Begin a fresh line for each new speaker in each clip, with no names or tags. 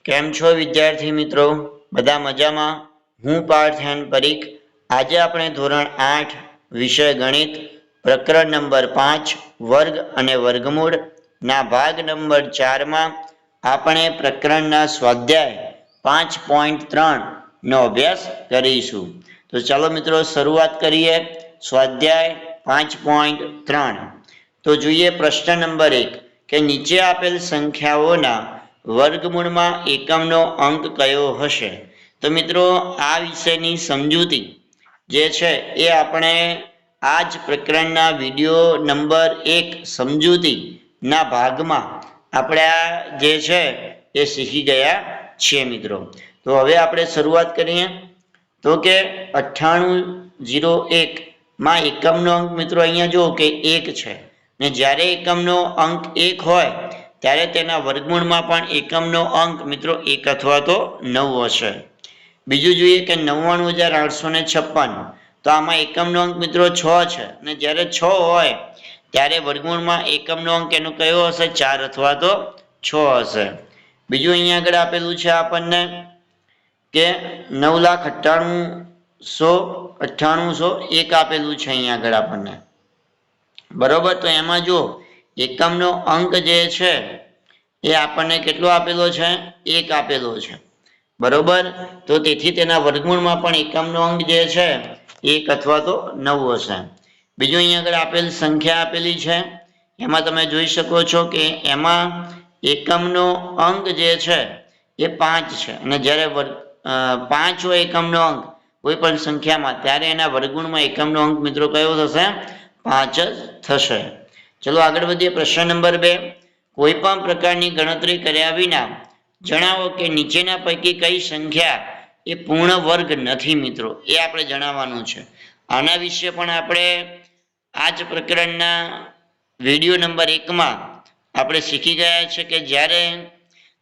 કેમ છો વિદ્યાર્થી મિત્રો? બધા મજામાં? હું પાર્થ એન પરીખ. આજે આપણે ધોરણ 8 વિષય ગણિત પ્રકરણ નંબર 5 વર્ગ અને વર્ગમૂળ ના ભાગ નંબર 4 માં આપણે પ્રકરણના સ્વાધ્યાય 5.3 નો અભ્યાસ કરીશું. તો ચાલો મિત્રો શરૂઆત કરીએ. સ્વાધ્યાય 5.3. તો જોઈએ પ્રશ્ન નંબર 1 કે નીચે આપેલ સંખ્યાઓના વર્ગમૂળમાં એકમનો અંક કયો હશે? તો મિત્રો આ વિષયની સમજૂતી જે છે એ આપણે આ જ પ્રકરણના વિડીયો નંબર 1 સમજૂતીના ભાગમાં આપણે આ જે છે એ શીખી ગયા છીએ મિત્રો. તો હવે આપણે શરૂઆત કરીએ. તો કે 9801 માં એકમનો અંક મિત્રો અહીંયા જુઓ કે 1 છે ને જ્યારે એકમનો અંક 1 હોય ત્યારે તેના વર્ગમૂળમાં પણ એકમનો અંક મિત્રો 1 અથવા તો 9 હશે. બીજું જોઈએ કે 99856. તો આમાં એકમનો અંક મિત્રો 6 છે અને જ્યારે 6 હોય ત્યારે વર્ગમૂળમાં એકમનો અંક એનો કયો હશે? 4 અથવા તો 6 હશે. બીજું અહીંયા આગળ આપેલું છે આપણને કે 9,98,1 આપેલું છે અહીંયા આગળ આપણને, બરોબર. તો એમાં જો એકમનો અંક જે છે એ આપણને કેટલો આપેલો છે? 1 આપેલો છે, બરોબર. તો તેથી તેના વર્ગમૂળમાં પણ એકમનો અંક જે છે 1 અથવા તો 9 હશે. બીજું અહીંયા આગળ આપેલ સંખ્યા આપેલી છે એમાં તમે જોઈ શકો છો કે એમાં એકમનો અંક જે છે એ 5 છે અને જ્યારે 5 હોય એકમનો અંક કોઈ પણ સંખ્યામાં ત્યારે એના વર્ગમૂળમાં એકમનો અંક મિત્રો કયો થશે? 5 જ થશે. ચલો આગળ વધીએ. પ્રશ્ન નંબર 2. કોઈ પણ પ્રકારની ગણતરી કર્યા વિના જણાવો કે નીચેના પૈકી કઈ સંખ્યા એ પૂર્ણ વર્ગ નથી મિત્રો, એ આપણે જણાવવાનું છે. આના વિશે પણ આપણે આ જ પ્રકરણના વિડીયો નંબર 1 માં આપણે શીખી ગયા છે કે જ્યારે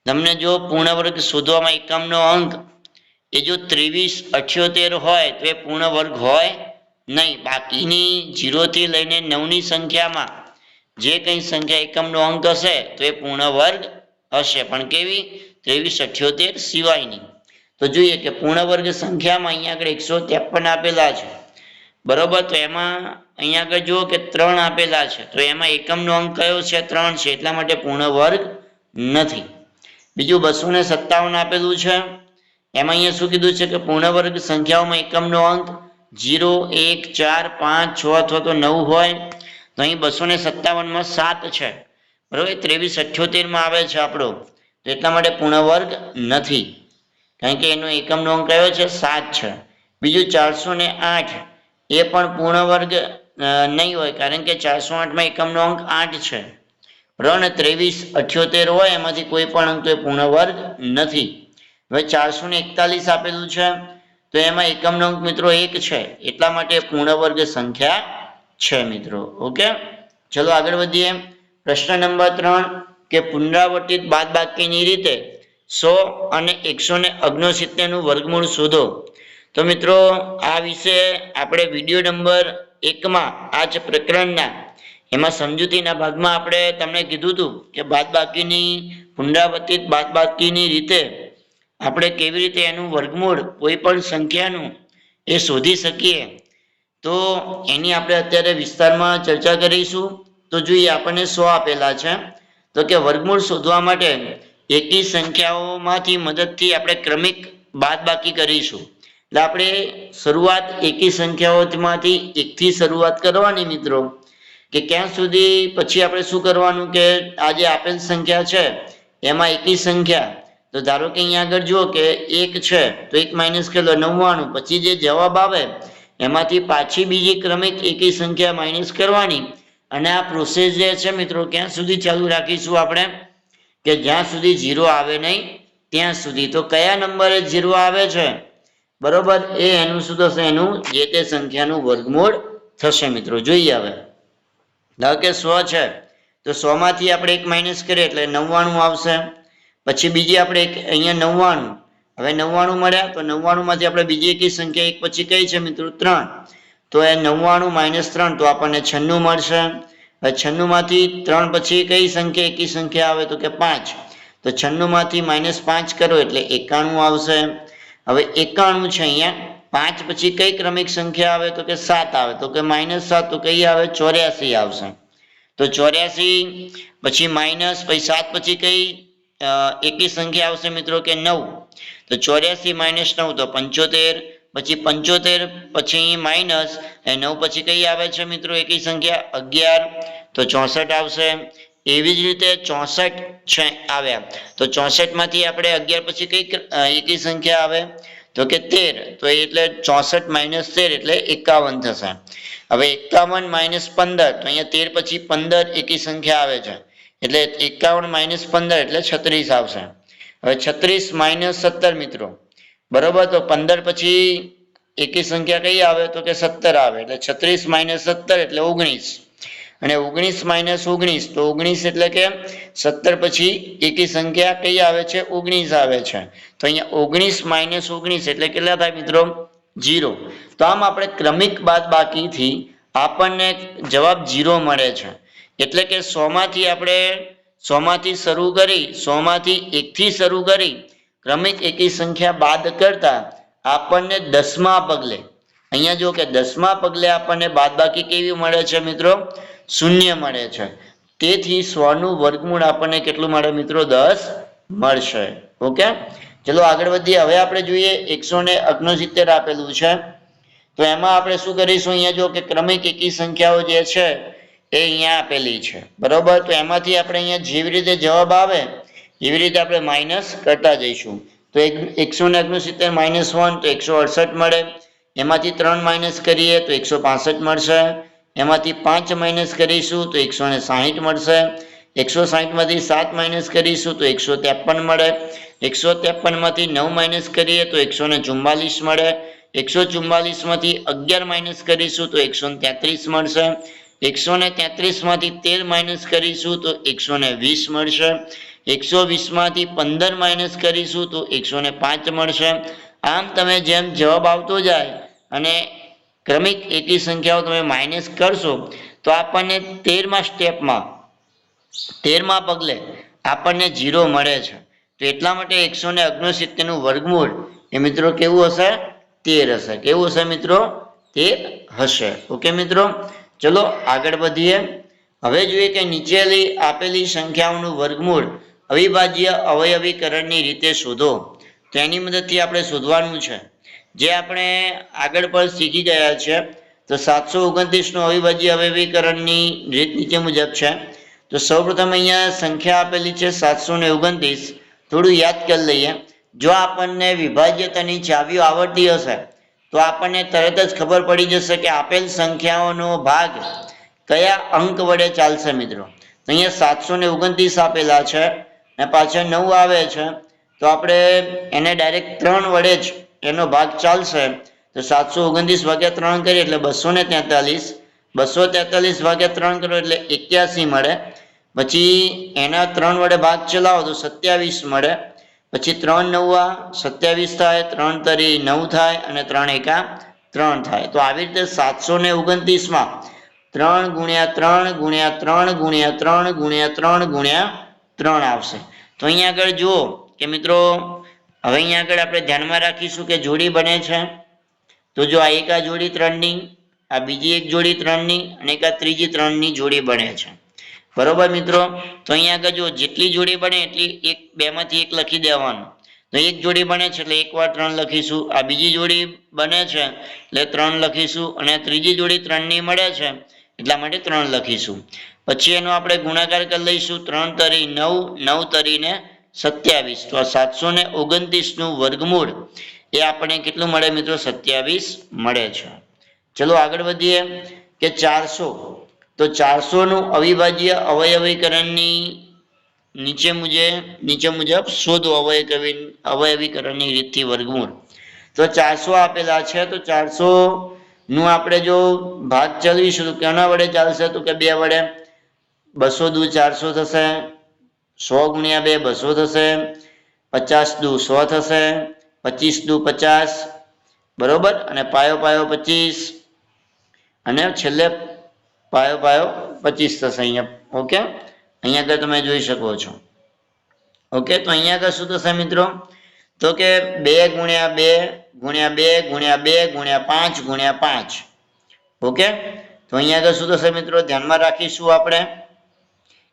તમને જો પૂર્ણ વર્ગ શોધવામાં એકમનો અંક એ જો 2378 હોય તો એ પૂર્ણ વર્ગ હોય નહીં. બાકીની 0 થી લઈને 9ની સંખ્યામાં જે કંઈ સંખ્યા એકમનો અંક હશે તો એ પૂર્ણ વર્ગ હશે, પણ કેવી? 2378 સિવાયની. તો જોઈએ કે પૂર્ણ વર્ગ સંખ્યામાં અહીંયા આગળ 153 આપેલા છે, બરોબર. તો એમાં અહીંયા આગળ જુઓ કે 3 આપેલા છે, તો એમાં એકમનો અંક કયો છે? 3 છે, એટલા માટે પૂર્ણ વર્ગ નથી. બીજું 257 આપેલું છે, એમાં અહીંયા શું કીધું છે કે પૂર્ણ વર્ગ સંખ્યાઓમાં એકમનો અંક 0, 1, 4, 5, 6 અથવા તો 9 હોય. તો અહીં 257માં 7 છે, બરોબર. 2378 આવે છે આપણો, તો એટલા માટે પૂર્ણ વર્ગ નથી, કારણ કે એનો એકમનો અંક કયો છે? 7 છે. બીજું 408 એ પણ પૂર્ણ વર્ગ નહીં હોય, કારણ કે 408માં એકમનો અંક 8 છે, બરાબર. 2378 હોય એમાંથી કોઈ પણ અંક તો એ પૂર્ણ વર્ગ નથી. હવે 441 આપેલું છે, તો એમાં એકમનો અંક મિત્રો 1 છે, એટલા માટે પૂર્ણ વર્ગ સંખ્યા છે મિત્રો. ઓકે, ચલો આગળ વધીએ. પ્રશ્ન નંબર 3 કે પુનરાવર્તિત બાદબાકીની રીતે 100 અને 169 નું વર્ગમૂળ શોધો. તો મિત્રો આ વિશે આપણે વિડીયો નંબર 1 માં આ જ પ્રકરણના એમાં સમજૂતીના ભાગમાં આપણે તમને કીધું હતું કે બાદબાકીની પુનરાવર્તિત બાદબાકીની રીતે આપણે કેવી રીતે એનું વર્ગમૂળ કોઈ પણ સંખ્યાનું એ શોધી શકીએ. તો એની આપણે અત્યારે વિસ્તારમાં ચર્ચા કરીશું. તો જોઈએ આપણને 100 આપેલા છે, તો કે વર્ગમૂળ શોધવા માટે એકી સંખ્યાઓમાંથી મદદથી આપણે ક્રમિક બાદબાકી કરીશું. એટલે આપણે શરૂઆત એકી સંખ્યાઓમાંથી 1 થી શરૂઆત કરવાની મિત્રો, કે ક્યાં સુધી પછી આપણે શું કરવાનું કે આ જે આપેલ સંખ્યા છે એમાં એકી સંખ્યા, તો ધારો કે અહીંયા આગળ જુઓ કે 1 છે તો 1 માઇનસ કરો 99, પછી જે જવાબ આવે એમાંથી પાછી બીજી ક્રમિક એકી સંખ્યા માઇનસ કરવાની. અને આ પ્રોસેસ જે છે મિત્રો ક્યાં સુધી ચાલુ રાખીશું આપણે? કે જ્યાં સુધી 0 આવે નહીં ત્યાં સુધી. તો કયા નંબરે 0 આવે છે, બરોબર, એ એનું શું થશે? એનું જે તે સંખ્યાનું વર્ગમૂળ થશે મિત્રો. જોઈએ હવે ધારો કે 100 છે, તો 100 માંથી આપણે 1 માઇનસ કરીએ એટલે 99 આવશે. પછી બીજી આપણે અહીંયા 99, હવે 99 મળ્યા, તો 99 માંથી આપણે બીજી એકી સંખ્યા એક પછી કઈ છે મિત્રો? 3. તો એ 99 - 3 તો આપણને 96 મળશે. હવે 96 માંથી 3 પછી કઈ સંખ્યા એકી સંખ્યા આવે? તો કે 5. તો 96 માંથી -5 કરો એટલે 91 આવશે। હવે 91 છે અહીંયા 5 પછી કઈ ક્રમિક સંખ્યા આવે તો કે 7 આવે તો કે -7 તો કઈ આવે 84 આવશે। તો 84 પછી માઇનસ પછી 7 પછી કઈ એકી સંખ્યા આવશે મિત્રો કે 9 તો 84 - 9 તો 75 પછી 75 પછી માઇનસ 9 પછી કઈ આવે છે મિત્રો એકી સંખ્યા 11 તો 64 આવશે। એવી જ રીતે 64 છે આવ્યા તો 64 માંથી આપણે 11 પછી કઈ એકી સંખ્યા આવે તો કે 13 તો એટલે 64 - 13 એટલે 51 થશે। હવે 51 - 15 તો અહીંયા 13 પછી 15 એકી સંખ્યા આવે છે એટલે 51 - 15 એટલે 36 આવશે। હવે 36 - 17 મિત્રો બરોબર તો 15 પછી એકી સંખ્યા કઈ આવે તો કે 17 આવે એટલે 36 - 17 એટલે 19 અને 19 - 19 તો 19 એટલે કે 17 પછી એકી સંખ્યા કઈ આવે છે 19 આવે છે તો અહીંયા 19 - 19 એટલે કેટલા થાય મિત્રો 0। તો આમ આપણે ક્રમિક બાદબાકીથી આપણને જવાબ 0 મળે છે એટલે કે 100 માંથી આપણે 100 માંથી શરૂ કરી 100 માંથી 1 થી શરૂ કરી ક્રમિક એકી સંખ્યા બાદ કરતા આપણને 10મા પગલે અહીંયા જો કે 10મા પગલે આપણને બાદબાકી કેવી મળે છે મિત્રો 0 મળે છે તેથી 100 નું વર્ગમૂળ આપણને કેટલું મળે મિત્રો 10 મળશે। ઓકે ચલો આગળ વધીએ। હવે આપણે જોઈએ 169 આપેલું છે તો એમાં આપણે શું કરીશું અહીંયા જો કે ક્રમિક એકી સંખ્યાઓ જે છે એ અહીંયા આપેલી છે બરોબર તો એમાંથી આપણે અહીંયા જેવી રીતે જવાબ આવે એવી રીતે આપણે માઇનસ કરતા જઈશું તો 169 - 1 તો 168 મળે એમાંથી 3 માઇનસ કરીએ તો 165 મળશે એમાંથી 5 માઇનસ કરીશું તો 160 મળશે 160 માંથી 7 માઇનસ કરીશું તો 153 મળે 153 માંથી 9 માઇનસ કરીએ તો 144 મળે 144 માંથી 11 માઇનસ કરીશું તો 133 મળશે 133 માંથી 13 માઇનસ કરીશું તો 120 મળશે 120 માંથી 15 માઇનસ કરીશું તો 105 મળશે। આમ તમે જેમ જવાબ આવતો જાય અને ક્રમિક એકી સંખ્યાઓ તમે માઇનસ કરશો તો આપણને 13મા સ્ટેપમાં 13મા પગલે આપણને 0 મળે છે તો એટલા માટે 169 નું વર્ગમૂળ એ મિત્રો કેવું હશે 13 હશે। કેવું હશે મિત્રો 13 હશે। ઓકે મિત્રો ચલો આગળ વધીએ। હવે જોઈએ કે નીચેલી આપેલી સંખ્યાઓનું વર્ગમૂળ અવિભાજ્ય અવયવીકરણની રીતે શોધો તો એની મદદથી આપણે શોધવાનું છે જે આપણે આગળ પણ શીખી ગયા છે તો 729 નું અવિભાજ્ય અવયવીકરણની રીત નીચે મુજબ છે તો સૌપ્રથમ અહીંયા સંખ્યા આપેલી છે 729 થોડું યાદ કરી લઈએ જો આપણને વિભાજ્યતાની ચાવીઓ આવડતી હશે તો આપણને તરત જ ખબર પડી જશે કે આપેલ સંખ્યાઓનો ભાગ કયા અંક વડે ચાલશે મિત્રો તો અહીંયા 729 આપેલા છે અને પાછળ 9 આવે છે તો આપણે એને ડાયરેક્ટ 3 વડે જ એનો ભાગ ચાલશે તો 729 ભાગ્યા 3 કરીએ એટલે 243 243 ભાગ્યા 3 કરો એટલે 81 મળે પછી એના 3 વડે ભાગ ચલાવો તો 27 મળે પછી 3 9 27 થાય 3 તરી 9 થાય અને 3 એકા 3 થાય તો આવી રીતે 729 માં 3 ગુણ્યા 3 ગુણ્યા 3 ગુણ્યા 3 ગુણ્યા 3 ગુણ્યા 3 આવશે। તો અહીંયા આગળ જુઓ કે મિત્રો હવે અહીંયા આગળ આપણે ધ્યાનમાં રાખીશું કે જોડી બને છે તો જો આ એક આ જોડી 3ની આ બીજી એક જોડી 3ની અને એક આ ત્રીજી 3ની જોડી બને છે બરોબર મિત્રો તો અહીંયા આગળ જો જેટલી જોડી બને એટલી એક બેમાંથી એક લખી દેવાનું તો એક જોડી બને છે એટલે એક વાર 3 લખીશું આ બીજી જોડી બને છે એટલે 3 લખીશું અને ત્રીજી જોડી 3ની મળે છે એટલા માટે 3 લખીશું પછી એનો આપણે ગુણાકાર કરી લઈશું 3 તરી 9 9 તરીને 27 તો આ 729 નું વર્ગમૂળ એ આપણને કેટલું મળે મિત્રો 27 મળે છે। ચલો આગળ વધીએ કે 400 તો 400 નું અવિભાજ્ય અવયવીકરણની નીચે મુજબ શોધો અવયવીકરણની રીતથી વર્ગમૂળ તો 400 આપેલા છે તો 400 નું આપણે જો ભાગ ચલાવીશું તો કેના વડે ચાલશે તો કે 2 વડે 200 દુ 400 થશે 100 ગુણ્યા 2 200 થશે 50 દુ 100 થશે 25 દુ 50 બરોબર અને પાયો 25 અને છેલ્લે પાયો 25 થશે અહીંયા। ઓકે અહીંયા આગળ તમે જોઈ શકો છો। ઓકે, તો અહીંયા આગળ શું થશે મિત્રો? તો કે 2 ગુણ્યા 2 ગુણ્યા 2 ગુણ્યા 2 ગુણ્યા 5 ગુણ્યા 5. ઓકે, તો અહીંયા આગળ શું થશે મિત્રો? ધ્યાનમાં રાખીશું આપણે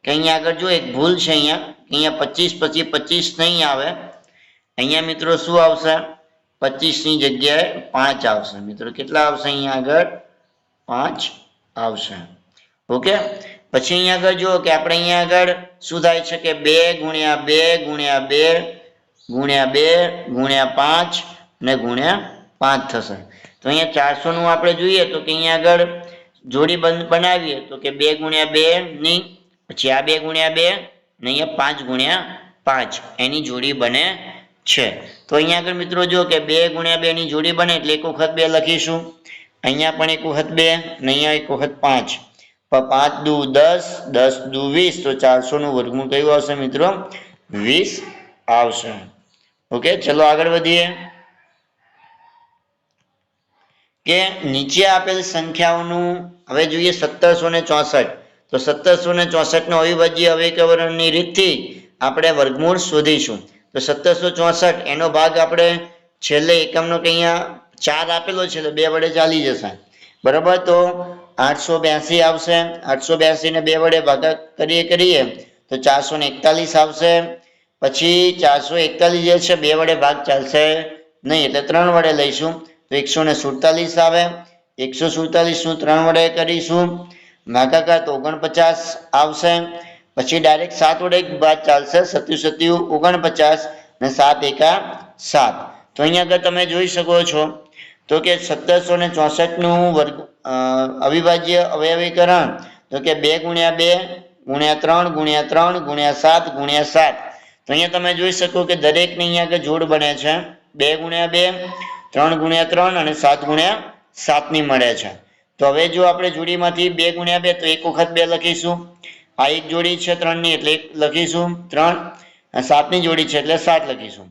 કે અહીંયા આગળ જો એક ભૂલ છે, અહીંયા 25 પછી 25 નહીં આવે, અહીંયા મિત્રો શું આવશે? 25 ની જગ્યાએ 5 આવશે મિત્રો. કેટલા આવશે અહીંયા આગળ? 5 આવશે. ઓકે, પછી અહીંયા આગળ જુઓ કે આપણે અહીંયા આગળ શું થાય છે કે 2 ગુણ્યા 2 ગુણ્યા 2 ગુણ્યા 2 ગુણ્યા 5 ને ગુણ્યા 5 થશે. તો અહીંયા 400 નું આપણે જોઈએ તો કે અહીંયા આગળ જોડી બનાવીએ તો કે 2 ગુણ્યા 2 ની, પછી આ 2 ગુણ્યા 2 ને અહીંયા 5 ગુણ્યા 5 એની જોડી બને છે. તો અહીંયા આગળ મિત્રો જો કે 2 ગુણ્યા 2 ની જોડી બને એટલે એક વખત 2 લખીશું, અહીંયા પણ એક વખત 2 ને અહીંયા એક વખત 5. 5 દુ 10, 10 દુ 20, તો 400 નું વર્ગમૂળ કયું આવશે મિત્રો? 20 આવશે. ઓકે, ચલો આગળ વધીએ કે નીચે આપેલ સંખ્યાઓનું હવે જોઈએ 1764. તો 1764 નો અવિભાજ્ય અવયવીકરણની રીતથી આપણે વર્ગમૂળ શોધીશું. તો 1764 એનો ભાગ આપણે છેલ્લે એકમનો કે અહીંયા 4 આપેલો છે તો 2 વડે ચાલી જશે, બરાબર. તો 882 આવશે, 882 ને 2 વડે ભાગાકાર કરીએ તો 441 આવશે. પછી 441 જે છે 2 વડે ભાગ ચાલશે નહીં એટલે 3 વડે લઈશું તો 147 આવે. 147 નું 3 વડે કરીશું ભાગાકાર તો 49 આવશે. પછી ડાયરેક્ટ 7 વડે ભાગ ચાલશે, 7 49 ને 7 એકા 7. તો અહીંયા આગળ તમે જોઈ શકો છો તો કે 1764 નું વર્ગ અવિભાજ્ય અવયવીકરણ તો કે 2 ગુણ્યા 2 ગુણ્યા 3 ગુણ્યા 3 ગુણ્યા 7 ગુણ્યા 7. તો અહીંયા તમે જોઈ શકો કે દરેકની અહીંયા આગળ જોડ બને છે 2 ગુણ્યા 2, 3 ગુણ્યા 3 અને 7 ગુણ્યા 7 ની મળે છે. તો હવે જો આપણે જોડીમાંથી 2 ગુણ્યા 2 તો એક વખત 2 લખીશું, આ એક જોડી છે 3 ની એટલે 1 લખીશું 3, અને 7 ની જોડી છે એટલે 7 લખીશું.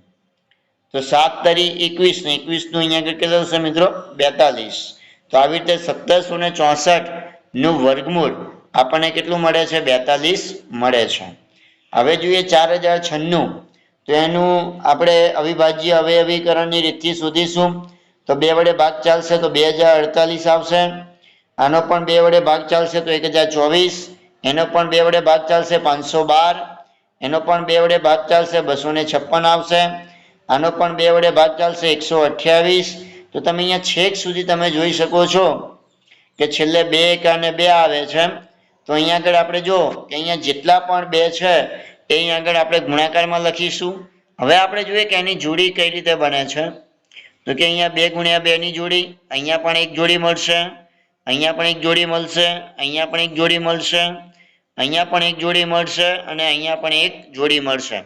તો 7 તરી 21 ને 21 નું અહીંયા આગળ કેટલું થશે મિત્રો? 42. તો આવી રીતે 1764 નું વર્ગમૂળ આપણને કેટલું મળે છે? 42 મળે છે. હવે જોઈએ 4096, તો એનું આપણે અવિભાજ્ય અવયવીકરણની રીતથી શોધીશું. તો 2 વડે ભાગ ચાલશે તો 2048 આવશે, આનો પણ 2 વડે ભાગ ચાલશે તો 1024, એનો પણ 2 વડે ભાગ ચાલશે 512, એનો પણ 2 વડે ભાગ ચાલશે 256 આવશે, આનો પણ 2 વડે ભાગ ચાલશે 128. તો તમે અહીંયા છેક સુધી તમે જોઈ શકો છો કે છેલ્લે 2 એકા અને 2 આવે છે. તો અહીંયા આગળ આપણે જો કે અહીંયા જેટલા પણ 2 છે એ અહીંયા આગળ આપણે ગુણાકારમાં લખીશું. હવે આપણે જોઈએ કે એની જોડી કઈ રીતે બને છે. તો કે અહીંયા 2 ગુણ્યા 2 ની જોડી, અહીંયા પણ એક જોડી મળશે, અહીંયા પણ એક જોડી મળશે, અહીંયા પણ એક જોડી મળશે, અહીંયા પણ એક જોડી મળશે અને અહીંયા પણ એક જોડી મળશે.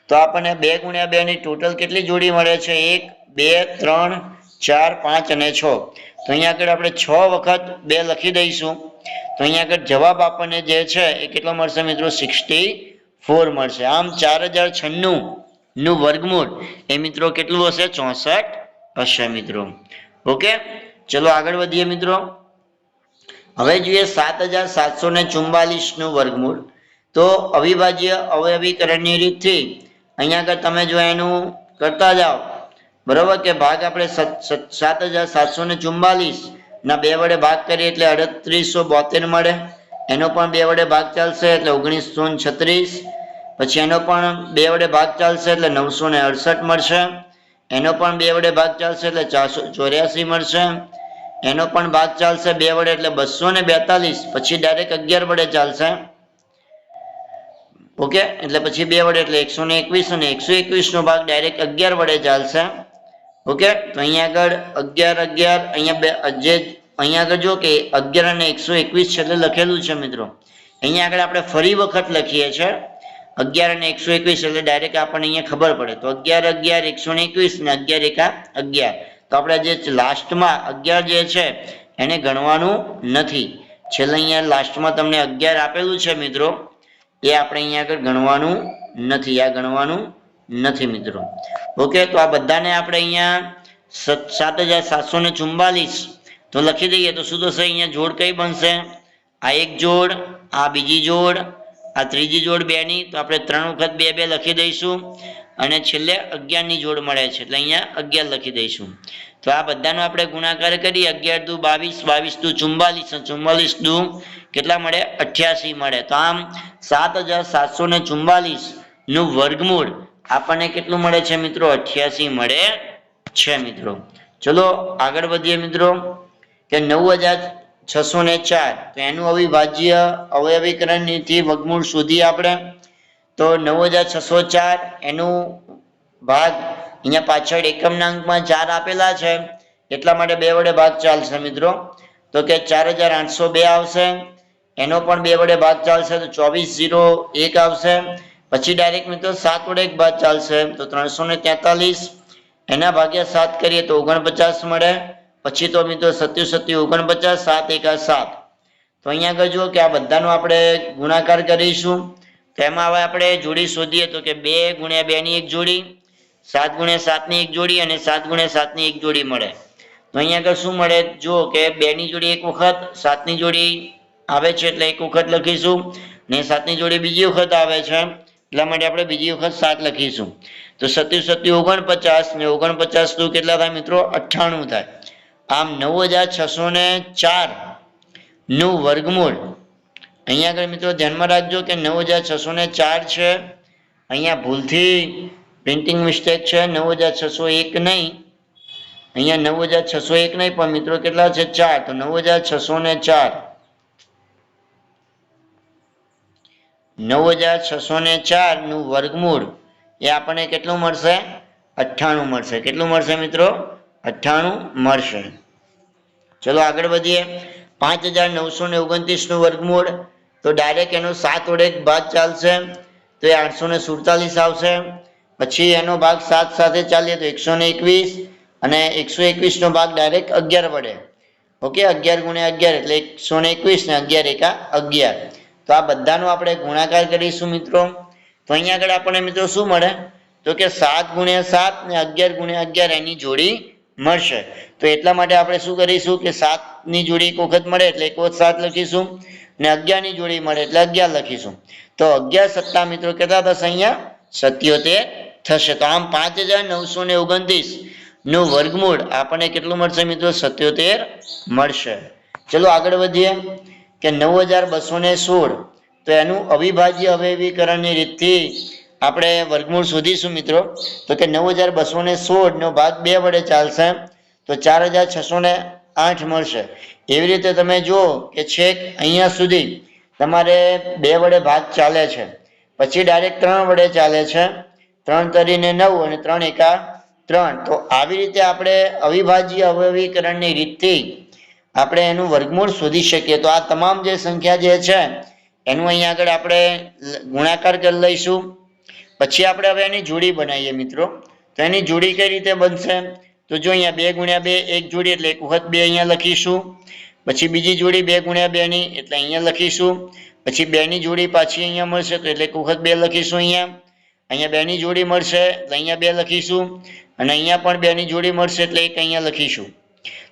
તો આપણને 2 ગુણ્યા 2 ની ટોટલ કેટલી જોડી મળે છે? 1 2 3 4 5 અને 6. તો અહીંયા આગળ આપણે 6 વખત 2 લખી દઈશું. તો અહીંયા આગળ જવાબ આપણને જે છે એ કેટલો મળશે મિત્રો? 64 મળશે. આમ 4096 નું વર્ગમૂળ એ મિત્રો કેટલું હશે? 64 હશે મિત્રો. ઓકે, ચલો આગળ વધીએ મિત્રો. હવે જોઈએ 7744 નું વર્ગમૂળ. તો અવિભાજ્ય અવયવીકરણની રીતથી અહીંયા આગળ તમે જો એનું કરતા જાઓ, બરોબર, કે ભાગ આપણે 7744 ના 2 વડે ભાગ કરીએ એટલે 3872 મળે, એનો પણ 2 વડે ભાગ ચાલશે એટલે 1936, પછી એનો પણ 2 વડે ભાગ ચાલશે એટલે 968 મળશે, એનો પણ 2 વડે ભાગ ચાલશે એટલે 484 મળશે, એનો પણ ભાગ ચાલશે 2 વડે એટલે 242, પછી ડાયરેક્ટ 11 વડે ચાલશે. ઓકે, એટલે પછી 2 વડે એટલે 121 અને 121 નો ભાગ ડાયરેક્ટ 11 વડે ચાલશે. ઓકે, તો અહીંયા આગળ 11 અહીંયા આગળ જો કે 11 અને 121 છેલ્લે લખેલું છે મિત્રો. અહીંયા આગળ આપણે ફરી વખત લખીએ છીએ 11 અને 121 એટલે ડાયરેક્ટ આપણને અહીંયા ખબર પડે. તો 11 11 121 ને 11 એકા 11. તો આપણે જે લાસ્ટમાં 11 જે છે એને ગણવાનું નથી. છેલ્લે અહીંયા લાસ્ટમાં તમને 11 આપેલું છે મિત્રો, એ આપણે અહીંયા આગળ ગણવાનું નથી, આ ગણવાનું નથી મિત્રો. ઓકે, તો આ બધાને આપણે અહીંયા 7744 તો લખી દઈએ તો શું થશે? અહીંયા જોડ કઈ બનશે? આ એક જોડ, આ બીજી જોડ, આ ત્રીજી જોડ 2 ની, તો આપણે 3 વખત 2 2 લખી દઈશું અને છેલ્લે 11 ની જોડ મળે છે એટલે અહીંયા 11 લખી દઈશું. તો આ બધાનો આપણે ગુણાકાર કરીએ 11 દુ 22, 22 દુ 44, 44 દુ કેટલા મળે 88 મળે. તો આમ 7744 નું વર્ગમૂળ આપણને કેટલું મળે છે મિત્રો 88 મળે છે મિત્રો. ચલો આગળ વધીએ મિત્રો કે 9604 તો એનું અવિભાજ્ય અવયવીકરણથી વર્ગમૂળ શોધીએ આપણે. તો 9604 એનું ભાગ અહીંયા પાછળ એકમના અંકમાં 4 આપેલા છે એટલા માટે 2 વડે ભાગ ચાલશે મિત્રો. તો કે 4802 આવશે, એનો પણ 2 વડે ભાગ ચાલશે તો 2401 આવશે. પછી ડાયરેક્ટ મિત્રો 7 વડે એક ભાગ ચાલશે તો 343, એના ભાગ્યા 7 કરીએ તો 49 મળે. પછી તો મિત્રો 77 49, 7 એકા 7. તો અહીંયા આગળ જુઓ કે આ બધાનો આપણે ગુણાકાર કરીશું. તો એમાં હવે આપણે જોડી શોધીએ તો કે 2 ગુણ્યા 2 ની એક જોડી, 7 ગુણ્યા 7 ની એક જોડી અને 7 ગુણ્યા 7 ની એક જોડી મળે. તો અહીંયા આગળ શું મળે જુઓ કે 2 ની જોડી એક વખત, 7 ની જોડી આવે છે એટલે એક વખત લખીશું ને 7 ની જોડી બીજી વખત આવે છે એટલા માટે આપણે બીજી વખત 7 લખીશું. તો 77 49 ને 49 તો કેટલા થાય મિત્રો 98 થાય. આમ 9604 નું વર્ગમૂળ અહીંયા આગળ મિત્રો ધ્યાનમાં રાખજો કે 9604 છે. અહીંયા ભૂલથી પ્રિન્ટિંગ મિસ્ટેક છે, 9601 નહીં, અહીંયા 9601 નહીં પણ મિત્રો કેટલા છે 4. તો 9604 9604 નું વર્ગમૂળ એ આપણને કેટલું મળશે 98 મળશે. કેટલું મળશે મિત્રો 98 મળશે. ચલો આગળ વધીએ. 5929 નું વર્ગમૂળ તો ડાયરેક્ટ એનો 7 વડે ભાગ ચાલશે તો એ 847 આવશે. પછી એનો ભાગ 7 સાથે ચાલીએ તો 121 અને 121 નો ભાગ ડાયરેક્ટ 11 વડે. ઓકે 11 ગુણ્યા 11 એટલે 121 ને 11 એકા 11. તો આ બધાનો આપણે ગુણાકાર કરીશું મિત્રો. તો અહીંયા આગળ આપણને મિત્રો શું મળે તો કે 7 ગુણ્યા 7 ને 11 ગુણ્યા 11 એની જોડી મળશે. તો એટલા માટે આપણે શું કરીશું કે 7 ની જોડી એક વખત મળે એટલે એક વખત 7 લખીશું ને 11 ની જોડી મળે એટલે 11 લખીશું. તો 11 સત્તા મિત્રો કેટલા થશે અહીંયા 77 થશે. તો આમ 5929 નું વર્ગમૂળ આપણને કેટલું મળશે મિત્રો 77 મળશે. ચલો આગળ વધીએ કે 9216 તો એનું અવિભાજ્ય અવયવીકરણની રીતથી આપણે વર્ગમૂળ શોધીશું મિત્રો. તો કે 9216 નો ભાગ 2 વડે ચાલશે તો 4608 મળશે. એવી રીતે તમે જુઓ કે છેક અહીંયા સુધી તમારે 2 વડે ભાગ ચાલે છે, પછી ડાયરેક્ટ 3 વડે ચાલે છે, 3 તરીને 9 અને 3 એકા 3. તો આવી રીતે આપણે અવિભાજ્ય અવયવીકરણની રીતથી આપણે એનું વર્ગમૂળ શોધી શકીએ. તો આ તમામ જે સંખ્યા જે છે એનું અહીંયા આગળ આપણે ગુણાકાર કરી લઈશું. પછી આપણે હવે એની જોડી બનાવીએ મિત્રો. તો એની જોડી કઈ રીતે બનશે તો જો અહીંયા 2 ગુણ્યા 2 એક જોડી એટલે એક વખત 2 અહીંયા લખીશું. પછી બીજી જોડી 2 ગુણ્યા 2 ની એટલે અહીંયા લખીશું. પછી 2 ની જોડી પાછી અહીંયા મળશે તો એટલે એક વખત 2 લખીશું. અહીંયા 2 ની જોડી મળશે એટલે અહીંયા 2 લખીશું અને અહીંયા પણ 2 ની જોડી મળશે એટલે એક અહીંયા લખીશું.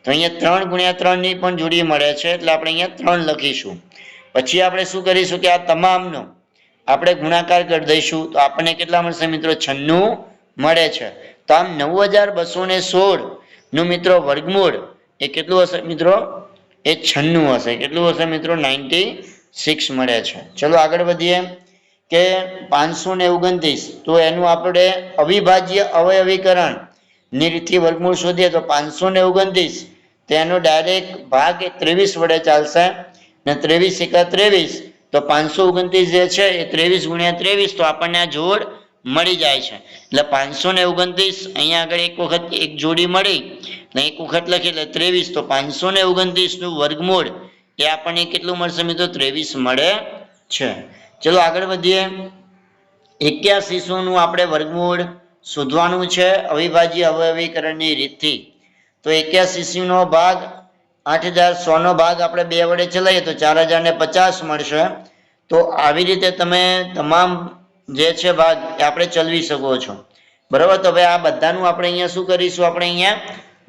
તો અહીંયા 3 ગુણ્યા 3 ની પણ જોડી મળે છે એટલે આપણે અહીંયા 3 લખીશું. પછી આપણે શું કરીશું કે આ તમામનો આપણે ગુણાકાર કરી દઈશું તો આપણને કેટલા મળશે મિત્રો 96 મળે છે. તો આમ 9216 નું મિત્રો વર્ગમૂળ એ કેટલું હશે મિત્રો એ 96 હશે. કેટલું હશે મિત્રો 96 મળે છે. ચલો આગળ વધીએ કે 529 તો એનું આપણે અવિભાજ્ય અવયવીકરણ ની રીતથી વર્ગમૂળ શોધીએ તો 529 તેનો ડાયરેક્ટ ભાગ 23 વડે ચાલશે ને 23 એકા 23 તો 529 જે છે એ 23 ગુણ્યા 23 તો આપણને આ જોડ મળી જાય છે. એટલે 529 અહીંયા આગળ એક વખત એક જોડી મળી ને એક વખત લખી એટલે 23 તો 529 નું વર્ગમૂળ એ આપણને કેટલું મળશે મિત્રો 23 મળે છે. ચલો આગળ વધીએ. 8100 નું આપણે વર્ગમૂળ શોધવાનું છે અવિભાજ્ય અવયવીકરણની રીતથી. તો 8100 નો ભાગ 8100 નો ભાગ આપણે 2 વડે ચલાવીએ તો 4050 મળશે. તો આવી રીતે તમે તમામ જે છે ભાગ એ આપણે ચલાવી શકો છો બરાબર. તો હવે આ બધાનું આપણે અહીંયા શું કરીશું આપણે અહીંયા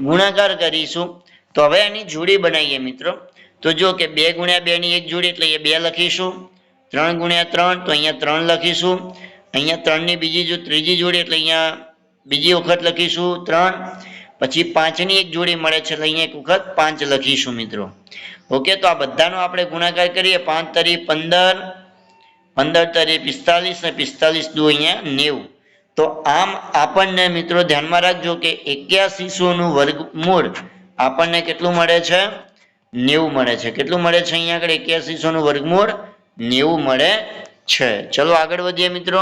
ગુણાકાર કરીશું. તો હવે એની જોડી બનાવીએ મિત્રો. તો જો કે 2 ગુણ્યા 2 ની એક જોડી એટલે એ 2 લખીશું 3 ગુણ્યા 3 તો અહીંયા 3 લખીશું. અહીંયા 3 ની ત્રીજી જોડી એટલે અહીંયા બીજી વખત લખીશું 3. પછી 5 ની એક જોડી મળે છે એટલે અહીંયા એક વખત 5 લખીશું મિત્રો. ઓકે, તો આ બધાનો આપણે ગુણાકાર કરીએ. 5 તરી 15, 15 તરી 45 ને 45 દુ અહીંયા 90. તો આમ આપણને મિત્રો ધ્યાનમાં રાખજો કે 8100 નું વર્ગમૂળ આપણને કેટલું મળે છે? 90 મળે છે. કેટલું મળે છે? અહીંયા આગળ 8100 નું વર્ગમૂળ 90 મળે છે. ચલો આગળ વધીએ મિત્રો.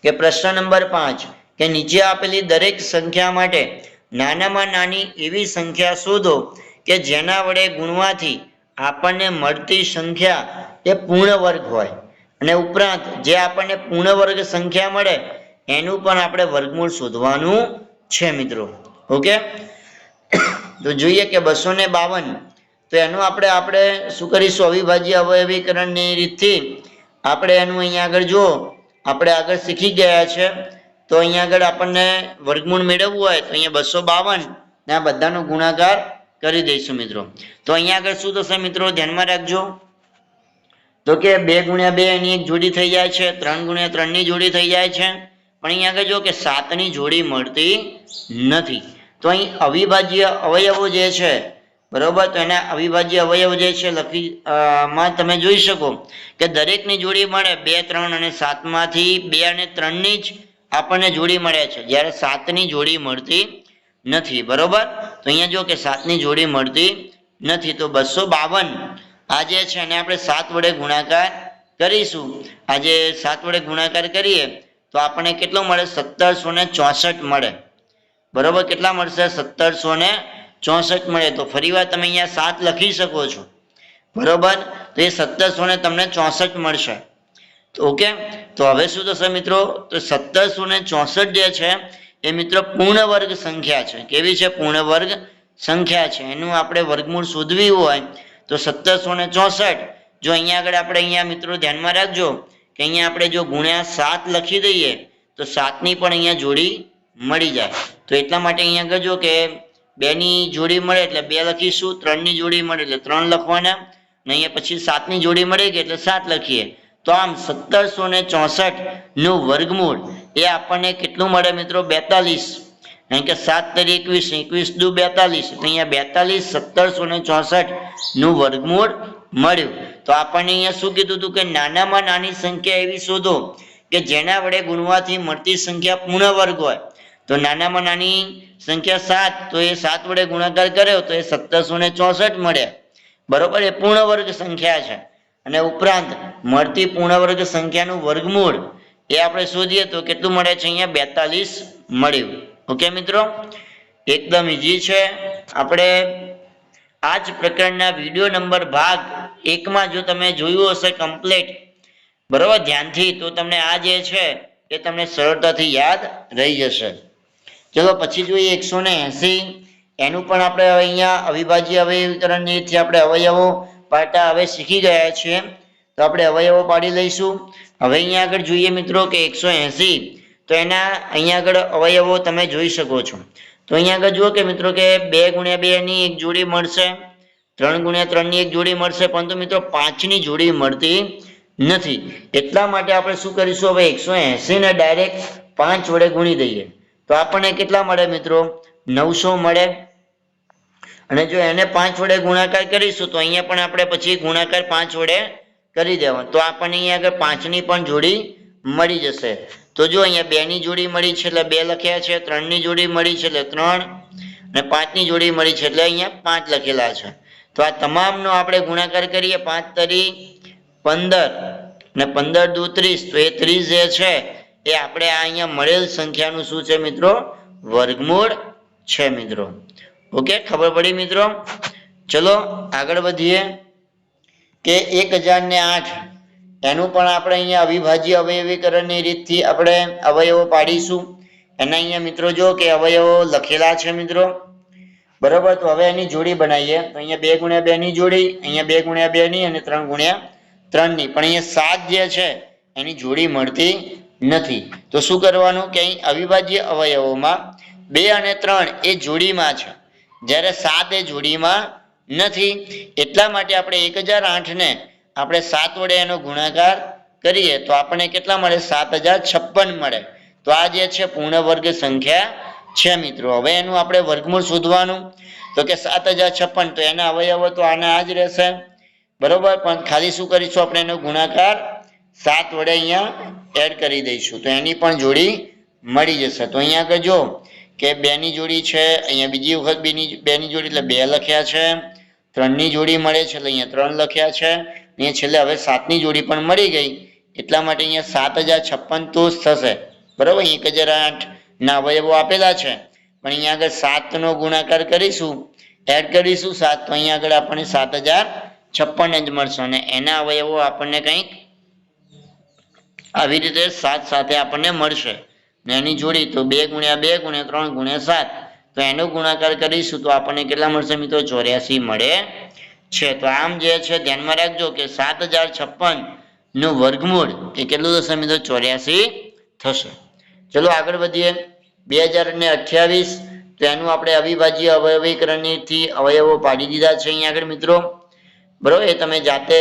કે પ્રશ્ન નંબર 5 કે નીચે આપેલી દરેક સંખ્યા માટે નાનામાં નાની એવી સંખ્યા શોધો કે જેના વડે ગુણવાથી આપણને મળતી સંખ્યા એ પૂર્ણ વર્ગ હોય, અને ઉપરાંત જે આપણને પૂર્ણ વર્ગ સંખ્યા મળે એનું પણ આપણે વર્ગમૂળ શોધવાનું છે મિત્રો. ઓકે, તો જોઈએ કે 252. તો એનું આપણે શું કરીશું? અવિભાજ્ય અવયવીકરણની રીતથી આપણે એનું અહીંયા આગળ જો આપણે આગળ શીખી ગયા છે. તો અહીંયા આગળ આપણને વર્ગમૂળ મેળવવું હોય તો અહીંયા 252 ને આ બધાનો ગુણાકાર કરી દઈશું મિત્રો. તો અહીંયા આગળ શું થશે મિત્રો? ધ્યાનમાં રાખજો. તો કે 2 ગુણ્યા 2 એની એક જોડી થઈ જાય છે, 3 ગુણ્યા 3 ની જોડી થઈ જાય છે, પણ અહીંયા આગળ જો કે 7 ની જોડી મળતી નથી. તો અહીં અવિભાજ્ય અવયવો જે છે બરોબર, તો એના અવિભાજ્ય અવયવ જે છે માં તમે જોઈ શકો કે દરેકની જોડી મળે 2, 3 અને 7 માંથી 2 અને 3 ની જ આપણને જોડી મળે છે, જ્યારે 7 ની જોડી મળતી નથી. બરોબર, તો અહીંયા જો કે 7 ની જોડી મળતી નથી. તો 252 આ જે છે એને આપણે 7 વડે ગુણાકાર કરીશું. આજે 7 વડે ગુણાકાર કરીએ તો આપણને કેટલો મળે? 1764 મળે. બરોબર, કેટલા મળશે? 1764 મળે. તો ફરીવાર તમે અહીંયા 7 લખી શકો છો. બરોબર, તો એ 1700 તમને 64 મળશે. ઓકે, તો હવે શું થશે મિત્રો? તો 1764 જે છે એ મિત્રો પૂર્ણ વર્ગ સંખ્યા છે. કેવી છે? પૂર્ણ વર્ગ સંખ્યા છે. એનું આપણે વર્ગમૂળ શોધવી હોય તો 1764 જો અહીંયા આગળ આપણે અહીંયા મિત્રો ધ્યાનમાં રાખજો કે અહીંયા આપણે જો ગુણ્યા 7 લખી દઈએ તો 7 ની પણ અહીંયા જોડી મળી જાય. તો એટલા માટે અહીંયા આગળ જો કે 2 ની જોડી મળે એટલે 2 લખીશું, 3 ની જોડી મળે એટલે 3 લખવાના, અને અહીંયા પછી 7 ની જોડી મળી ગઈ એટલે 7 લખીએ. તો આમ 1764 નું વર્ગમૂળ એ આપણને કેટલું મળે મિત્રો? 42. કારણ કે 7 તરી 21, 21 દુ 42, તો અહીંયા 42 1764 નું વર્ગમૂળ મળ્યું. તો આપણને અહીંયા શું કીધું હતું કે નાનામાં નાની સંખ્યા એવી શોધો કે જેના વડે ગુણવાથી મળતી સંખ્યા પૂર્ણ વર્ગ હોય. તો નાનામાં નાની સંખ્યા 7, તો એ 7 વડે ગુણાકાર કર્યો તો એ 1764 મળ્યા. બરોબર, એ પૂર્ણ વર્ગ સંખ્યા છે. અને ઉપરાંત મળતી પૂર્ણ વર્ગ સંખ્યાનું વર્ગમૂળ એ આપણે શોધીએ તો કેટલું મળે છે? અહીંયા 42 મળ્યું. ઓકે મિત્રો, એકદમ ઈઝી છે. આપણે આ જ પ્રકારના વિડીયો નંબર ભાગ 1 માં જો તમે જોયું હશે કમ્પ્લીટ બરોબર ધ્યાનથી, તો તમને આ જે છે એ તમને સરળતાથી યાદ રહી જશે. ચલો પછી જોઈએ 180. એનું પણ આપણે હવે અહીંયા અવિભાજ્ય અવયવીકરણથી આપણે અવયવો પાડતા હવે શીખી ગયા છીએ. તો આપણે અવયવો પાડી લઈશું. હવે અહીંયા આગળ જોઈએ મિત્રો કે 180, તો એના અહીંયા આગળ અવયવો તમે જોઈ શકો છો. તો અહીંયા આગળ જુઓ કે મિત્રો કે 2 ગુણ્યા 2 ની એક જોડી મળશે, 3 ગુણ્યા 3 ની એક જોડી મળશે, પરંતુ મિત્રો 5 ની જોડી મળતી નથી. એટલા માટે આપણે શું કરીશું? હવે 180 ને ડાયરેક્ટ 5 વડે ગુણી દઈએ તો આપણને કેટલા મળે મિત્રો? 900 મળે. અને જો એને 5 વડે ગુણાકાર કરીશું તો અહીંયા પણ આપણે પછી ગુણાકાર 5 વડે કરી દેવાનો, તો આપણને અહીંયા આગળ 5 ની પણ જોડી મળી જશે. તો જો અહીંયા 2 ની જોડી મળી છે એટલે 2 લખ્યા છે, 3 ની જોડી મળી છે એટલે 3, અને 5 ની જોડી મળી છે એટલે અહીંયા 5 લખેલા છે. તો આ તમામનો આપણે ગુણાકાર કરીએ. 5 તરી 15 ને 15 દુ 30, તો એ 30 જે છે એ આપણે આ અહીંયા મળેલ સંખ્યાનું શું છે મિત્રો? વર્ગમૂળ છે મિત્રો. ઓકે, ખબર પડી મિત્રો? ચલો આગળ વધીએ કે 1008 એનું પણ આપણે અહીંયા અવિભાજ્ય અવયવીકરણની રીતથી આપણે અવયવો પાડીશું. એના અહીંયા મિત્રો જો કે અવયવો લખેલા છે મિત્રો. બરોબર, તો હવે એની જોડી બનાવીએ. તો અહીંયા 2 ગુણ્યા 2 ની જોડી, અહીંયા 2 ગુણ્યા 2 ની અને 3 ગુણ્યા 3 ની, પણ અહીંયા 7 જે છે એની જોડી મળતી નથી. તો શું કરવાનું કે અહીં અવિભાજ્ય અવયવોમાં 2 અને 3 એ જોડીમાં છે, જ્યારે 7 એ જોડીમાં નથી. એટલા માટે આપણે 1008 ને આપણે 7 વડે એનો ગુણાકાર કરીએ તો આપણને કેટલા મળે? 7056 મળે. તો આ જે છે પૂર્ણ વર્ગ સંખ્યા છે મિત્રો. હવે એનું આપણે વર્ગમૂળ શોધવાનું, તો કે 7056, તો એના અવયવો તો આના આ જ રહેશે, બરોબર. પણ ખાલી શું કરીશું આપણે? એનો ગુણાકાર 7 વડે અહીંયા એડ કરી દઈશું, તો એની પણ જોડી મળી જશે. તો અહીંયા આગળ જો કે 2 ની જોડી છે, અહીંયા બીજી વખત 2 ની જોડી એટલે 2 લખ્યા છે, 3 ની જોડી મળે છે એટલે અહીંયા 3 લખ્યા છે, અહીંયા છેલ્લે હવે 7 ની જોડી પણ મળી ગઈ, એટલા માટે અહીંયા 7056 તો થશે, બરોબર. 1008 ના અવયવો આપેલા છે, પણ અહીંયા આગળ 7 નો ગુણાકાર કરીશું, એડ કરીશું 7, તો અહીંયા આગળ આપણને 7056 જ મળશે, અને એના અવયવો આપણને કંઈક આવી રીતે 7 સાથે આપણને મળશે. ને એની જોડી તો 2 × 2 × 3 × 7, તો એનો ગુણાકાર કરીશું તો આપણને કેટલા મળશે મિત્રો? 84 મળે છે. તો આમ જે છે ધ્યાનમાં રાખજો કે 7056 નું વર્ગમૂળ એ કેટલું થશે મિત્રો? 84 થશે. ચલો આગળ વધીએ. 2028, તો એનું આપણે અવિભાજ્ય અવયવીકરણથી અવયવો પાડી દીધા છે અહીંયા આગળ મિત્રો, બરોબર. એ તમે જાતે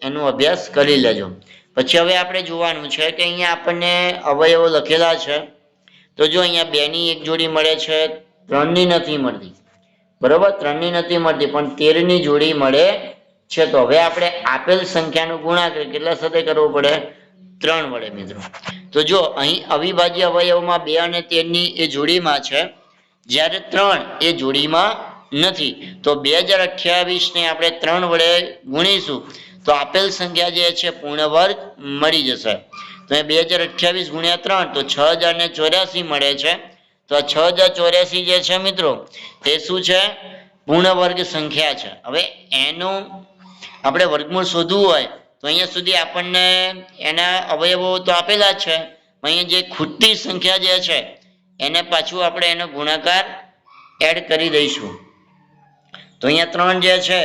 એનો અભ્યાસ કરી લેજો. પછી હવે આપણે જોવાનું છે કે અહીંયા આપણને અવયવો લખેલા છે, તો જો અહીંયા 2 ની એક જોડી મળે છે, 3 ની નથી મળતી, બરોબર. 3 ની નથી મળતી, પણ 13 ની જોડી મળે છે. તો હવે આપણે આપેલ સંખ્યાનો ગુણાકાર કેટલા સાથે કરવો પડે? 3 વડે મિત્રો. તો જો અહીં અવિભાજ્ય અવયવમાં 2 અને 13 ની એ જોડીમાં છે, જ્યારે 3 એ જોડીમાં નથી. તો 2028 ને આપણે 3 વડે ગુણીશું તો આપેલ સંખ્યા જે છે પૂર્ણ વર્ગ મળી જશે. તો એ 2028 × 3 તો 6084 મળે છે. તો આ 6084 જે છે મિત્રો એ શું છે? પૂર્ણ વર્ગ સંખ્યા છે. હવે એનું આપણે વર્ગમૂળ શોધવું હોય તો અહીંયા સુધી આપણને એના અવયવો તો આપેલા જ છે, અહીંયા જે ખૂટતી સંખ્યા જે છે એને પાછું આપણે એનો ગુણાકાર એડ કરી દઈશું. તો અહીંયા 3 જે છે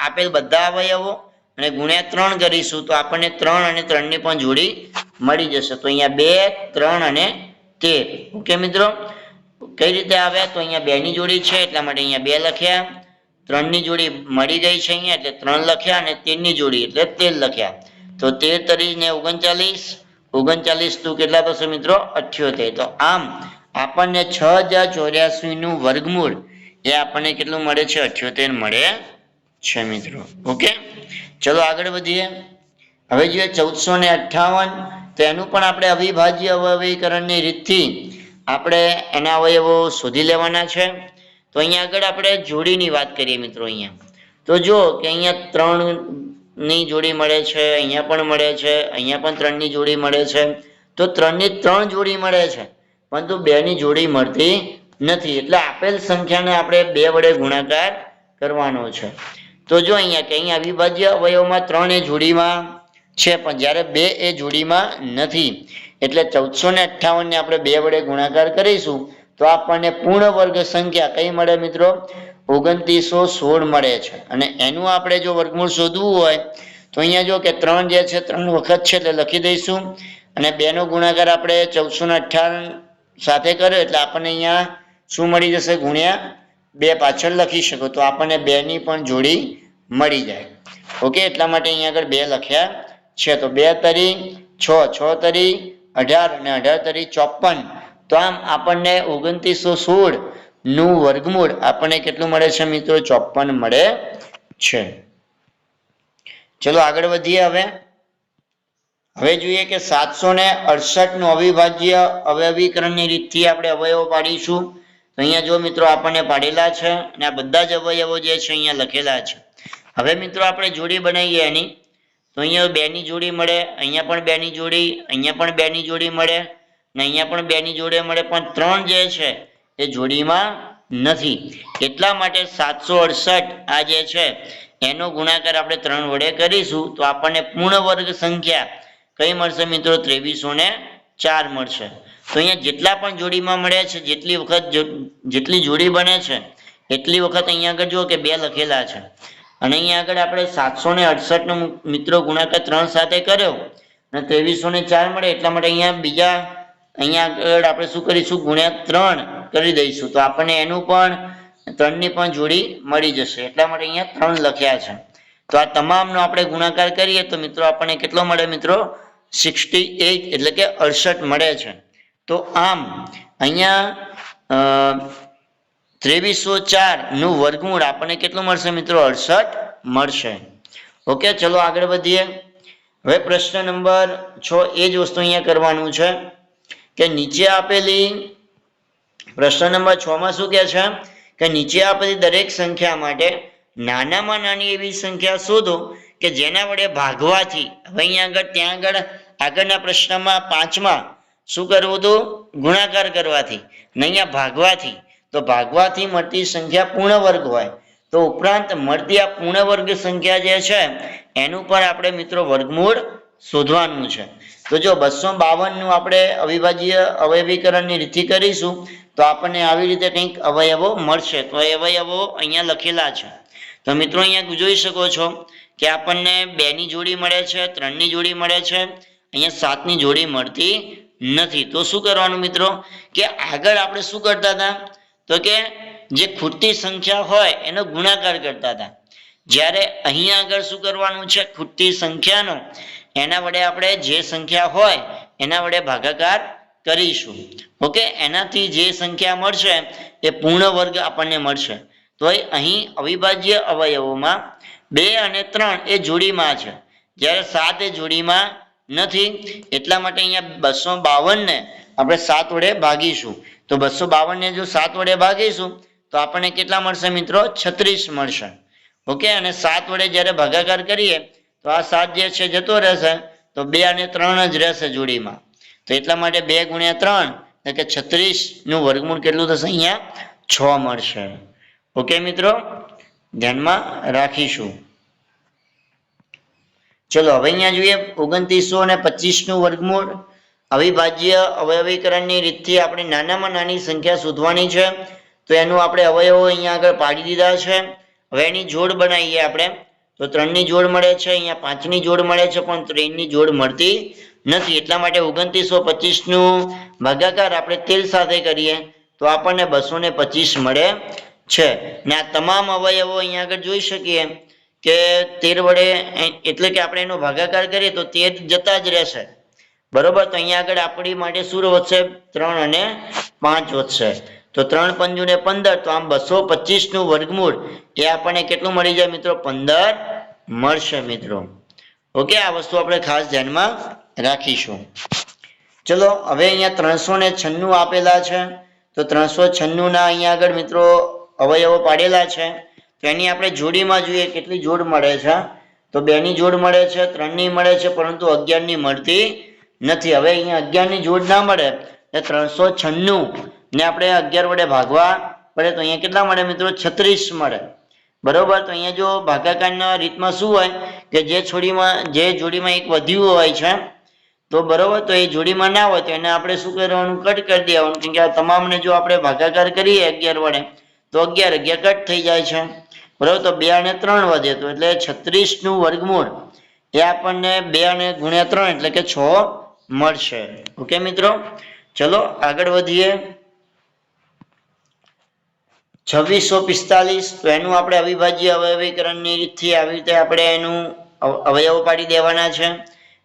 આપેલ બધા અવયવો અને ગુણ્યા 3 કરીશું તો આપણને 3 અને 3 ની પણ જોડી મળી જશે. તો અહીંયા 2, 3 અને 13. ઓકે મિત્રો. કઈ રીતે આવે? તો અહીંયા 2 ની જોડી છે એટલા માટે અહીંયા 2 લખ્યા, 3 ની જોડી મળી ગઈ છે અહીંયા એટલે 3 લખ્યા, અને 13 ની જોડી એટલે 13 લખ્યા. તો 13 ને 39, 39 તું કેટલા થશે મિત્રો? 78. તો આમ આપણને 6084 નું વર્ગમૂળ એ આપણને કેટલું મળે છે? 78 મળે છે મિત્રો. ઓકે, ચલો આગળ વધીએ. હવે જોઈએ 1458, તો એનું પણ આપણે અવિભાજ્ય અવયવીકરણની રીતથી આપણે એના અવયવો શોધી લેવાના છે. તો અહીંયા આગળ આપણે જોડીની વાત કરીએ મિત્રો. અહીંયા તો જો કે અહીંયા 3 ની જોડી મળે છે, અહીંયા પણ મળે છે, અહીંયા પણ 3 ની જોડી મળે છે. તો 3 ની 3 જોડી મળે છે, પરંતુ 2 ની જોડી મળતી નથી. એટલે આપેલ સંખ્યાને આપણે 2 વડે ગુણાકાર કરવાનો છે. તો જો અહીંયા કે અહીંયા અવિભાજ્ય અવયવમાં 3 એ જોડીમાં છે, પણ જ્યારે 2 એ જોડીમાં નથી. એટલે 1458 ને આપણે 2 વડે ગુણાકાર કરીશું તો આપણને પૂર્ણ વર્ગ સંખ્યા કઈ મળે મિત્રો? 2916 મળે છે. અને એનું આપણે જો વર્ગમૂળ શોધવું હોય તો અહીંયા જો કે 3 જે છે 3 વખત છે એટલે લખી દઈશું, અને 2 નો ગુણાકાર આપણે 1458 સાથે કર્યો એટલે આપણને અહીંયા શું મળી જશે? ગુણ્યા 2 પાછળ લખી શકો તો આપણને 2 ની પણ જોડી મળી જાય. ઓકે, એટલા માટે અહીંયા આગળ 2 લખ્યા છે. તો 2 તરી 6, 6 તરી 18 અને 18 તરી 54. તો આમ આપણને 2916 નું વર્ગમૂળ આપણને કેટલું મળે છે મિત્રો? 54 મળે છે. ચલો આગળ વધીએ. હવે જોઈએ કે 768 નું અવિભાજ્ય અવયવીકરણની રીતથી આપણે અવયવો પાડીશું. તો અહીંયા જો મિત્રો આપણને પાડેલા છે, અને આ બધા જ અવયવો જે છે અહીંયા લખેલા છે. હવે મિત્રો આપણે જોડી બનાવીએ એની. તો અહીંયા 2 ની જોડી મળે, અહીંયા પણ 2 ની જોડી, અહીંયા પણ 2 ની જોડી મળે, અને અહીંયા પણ 2 ની જોડી મળે, પણ 3 જે છે એ જોડીમાં નથી. એટલા માટે 768 આ જે છે એનો ગુણાકાર આપણે 3 વડે કરીશું તો આપણને પૂર્ણ વર્ગ સંખ્યા કઈ મળશે મિત્રો? 2304 મળશે. તો અહીંયા જેટલા પણ જોડીમાં મળે છે, જેટલી જોડી બને છે એટલી વખત અહીંયા આગળ જુઓ કે 2 લખેલા છે, અને અહીંયા આગળ આપણે 768 નો મિત્રો ગુણાકાર 3 સાથે કર્યો અને 2304 મળે. એટલા માટે અહીંયા આગળ આપણે શું કરીશું? ગુણ્યા 3 કરી દઈશું તો આપણને એનું પણ 3 ની પણ જોડી મળી જશે. એટલા માટે અહીંયા 3 લખ્યા છે. તો આ તમામનો આપણે ગુણાકાર કરીએ તો મિત્રો આપણને કેટલો મળે મિત્રો 68 એટલે કે 68 મળે છે। તો આમ અહીંયા 2304 નું વર્ગમૂળ આપણને કેટલું મળશે મિત્રો 68 મળશે। ઓકે, ચલો આગળ વધીએ। હવે પ્રશ્ન નંબર 6 એ જ વસ્તુ અહીંયા કરવાનું છે કે નીચે આપેલી પ્રશ્ન નંબર 6 માં શું કહે છે કે નીચે આપેલી દરેક સંખ્યા માટે નાનામાં નાની એવી સંખ્યા શોધો કે જેના વડે ભાગવાથી, હવે અહીંયા આગળ ત્યાં આગળ આગળના પ્રશ્નમાં 5માં શું કરવું હતું? ગુણાકાર કરવાથી, ને અહીંયા ભાગવાથી। તો ભાગવાથી મળતી સંખ્યા પૂર્ણ વર્ગ હોય તો ઉપરાંત મળતી આ પૂર્ણ વર્ગ સંખ્યા જે છે એનું પણ આપણે મિત્રો વર્ગમૂળ શોધવાનું છે। તો જો 252 નું આપણે અવિભાજ્ય અવયવીકરણની રીતથી કરીશું તો આપણને આવી રીતે કંઈક અવયવો મળશે। તો એ અવયવો અહીંયા લખેલા છે। તો મિત્રો અહીંયા જોઈ શકો છો કે આપણને 2 ની જોડી મળે છે, 3 ની જોડી મળે છે, અહીંયા 7 ની જોડી મળતી નથી। તો શું કરવાનું મિત્રો કે આગળ આપણે શું કરતા હતા તો કે જે ખૂટતી સંખ્યા હોય એનો ગુણાકાર કરતા હતા, જ્યારે અહીંયા આગળ શું કરવાનું છે ખૂટતી સંખ્યાનો એના વડે આપણે જે સંખ્યા હોય એના વડે ભાગાકાર કરીશું। ઓકે, એનાથી જે સંખ્યા મળશે એ પૂર્ણ વર્ગ આપણને મળશે। તો અહીં અવિભાજ્ય અવયવોમાં 2 અને 3 એ જોડીમાં છે, જ્યારે 7 એ જોડીમાં નથી। એટલા માટે અહીંયા 252 ને આપણે 7 વડે ભાગીશું। તો 252 ને જો 7 વડે ભાગીશું તો આપણને કેટલા મળશે મિત્રો? 36 મળશે। ઓકે, અને 7 વડે જ્યારે ભાગાકાર કરીએ તો આ 7 જે છે જતો રહેશે, તો 2 અને 3 જ રહેશે જોડીમાં। તો એટલા માટે 2 ગુણ્યા 3 એટલે કે 36 નું વર્ગમૂળ કેટલું થશે? અહીંયા 6 મળશે। ઓકે મિત્રો, ધ્યાનમાં રાખીશું। ચલો હવે અહીંયા જોઈએ 2925 નું વર્ગમૂળ। અવિભાજ્ય અવયવીકરણની રીતથી આપણે નાનામાં નાની સંખ્યા શોધવાની છે। તો એનું આપણે અવયવો અહીંયા આગળ પાડી દીધા છે। હવે એની જોડ બનાવીએ આપણે। તો 3 ની જોડ મળે છે, અહીંયા 5 ની જોડ મળે છે, પણ 3 ની જોડ મળતી નથી। એટલા માટે 2925 નું ભાગાકાર આપણે 13 સાથે કરીએ તો આપણને 225 મળે છે। ને આ તમામ અવયવો અહીંયા આગળ જોઈ શકીએ કે 13 વડે એટલે કે આપણે એનો ભાગાકાર કરીએ તો 13 જતા જ રહેશે, બરોબર। તો અહીંયા આગળ આપણી માટે શું વધશે? 3 અને 5 વધશે। તો 3 પંજુ ને 15, તો આમ 225 નું વર્ગમૂળ એ આપણને કેટલું મળી જાય મિત્રો? 15 મળશે મિત્રો। ઓકે, આ વસ્તુ આપણે ખાસ ધ્યાનમાં રાખીશું। ચલો હવે અહીંયા 396 આપેલા છે। તો 396 ના અહીંયા આગળ મિત્રો અવયવો પાડેલા છે। તો એની આપણે જોડીમાં જોઈએ કેટલી જોડ મળે છે। તો 2 ની જોડ મળે છે, 3 ની મળે છે, પરંતુ 11 ની મળતી નથી। હવે અહીંયા 11 ની જોડ ના મળે એટલે 396 ને આપણે 11 વડે ભાગવા પડે તો અહીંયા કેટલા મળે મિત્રો? 36 મળે, બરોબર। તો અહીંયા જો ભાગાકારના રીતમાં શું હોય કે જે જોડીમાં એક વધ્યું હોય છે તો બરોબર, તો એ જોડીમાં ના હોય તો એને આપણે શું કરવાનું? કટ કરી દેવાનું, કેમ કે આ તમામને જો આપણે ભાગાકાર કરીએ 11 વડે તો 11 કટ થઈ જાય છે, બરોબર। તો 2 અને 3 વધે તો એટલે 36 નું વર્ગમૂળ એ આપણને 2 અને ગુણ્યા 3 એટલે કે 6 મળશે। ઓકે મિત્રો, ચલો આગળ વધીએ। 2645, તો એનું આપણે અવિભાજ્ય અવયવીકરણની રીતથી આવી રીતે આપણે એનું અવયવો પાડી દેવાના છે।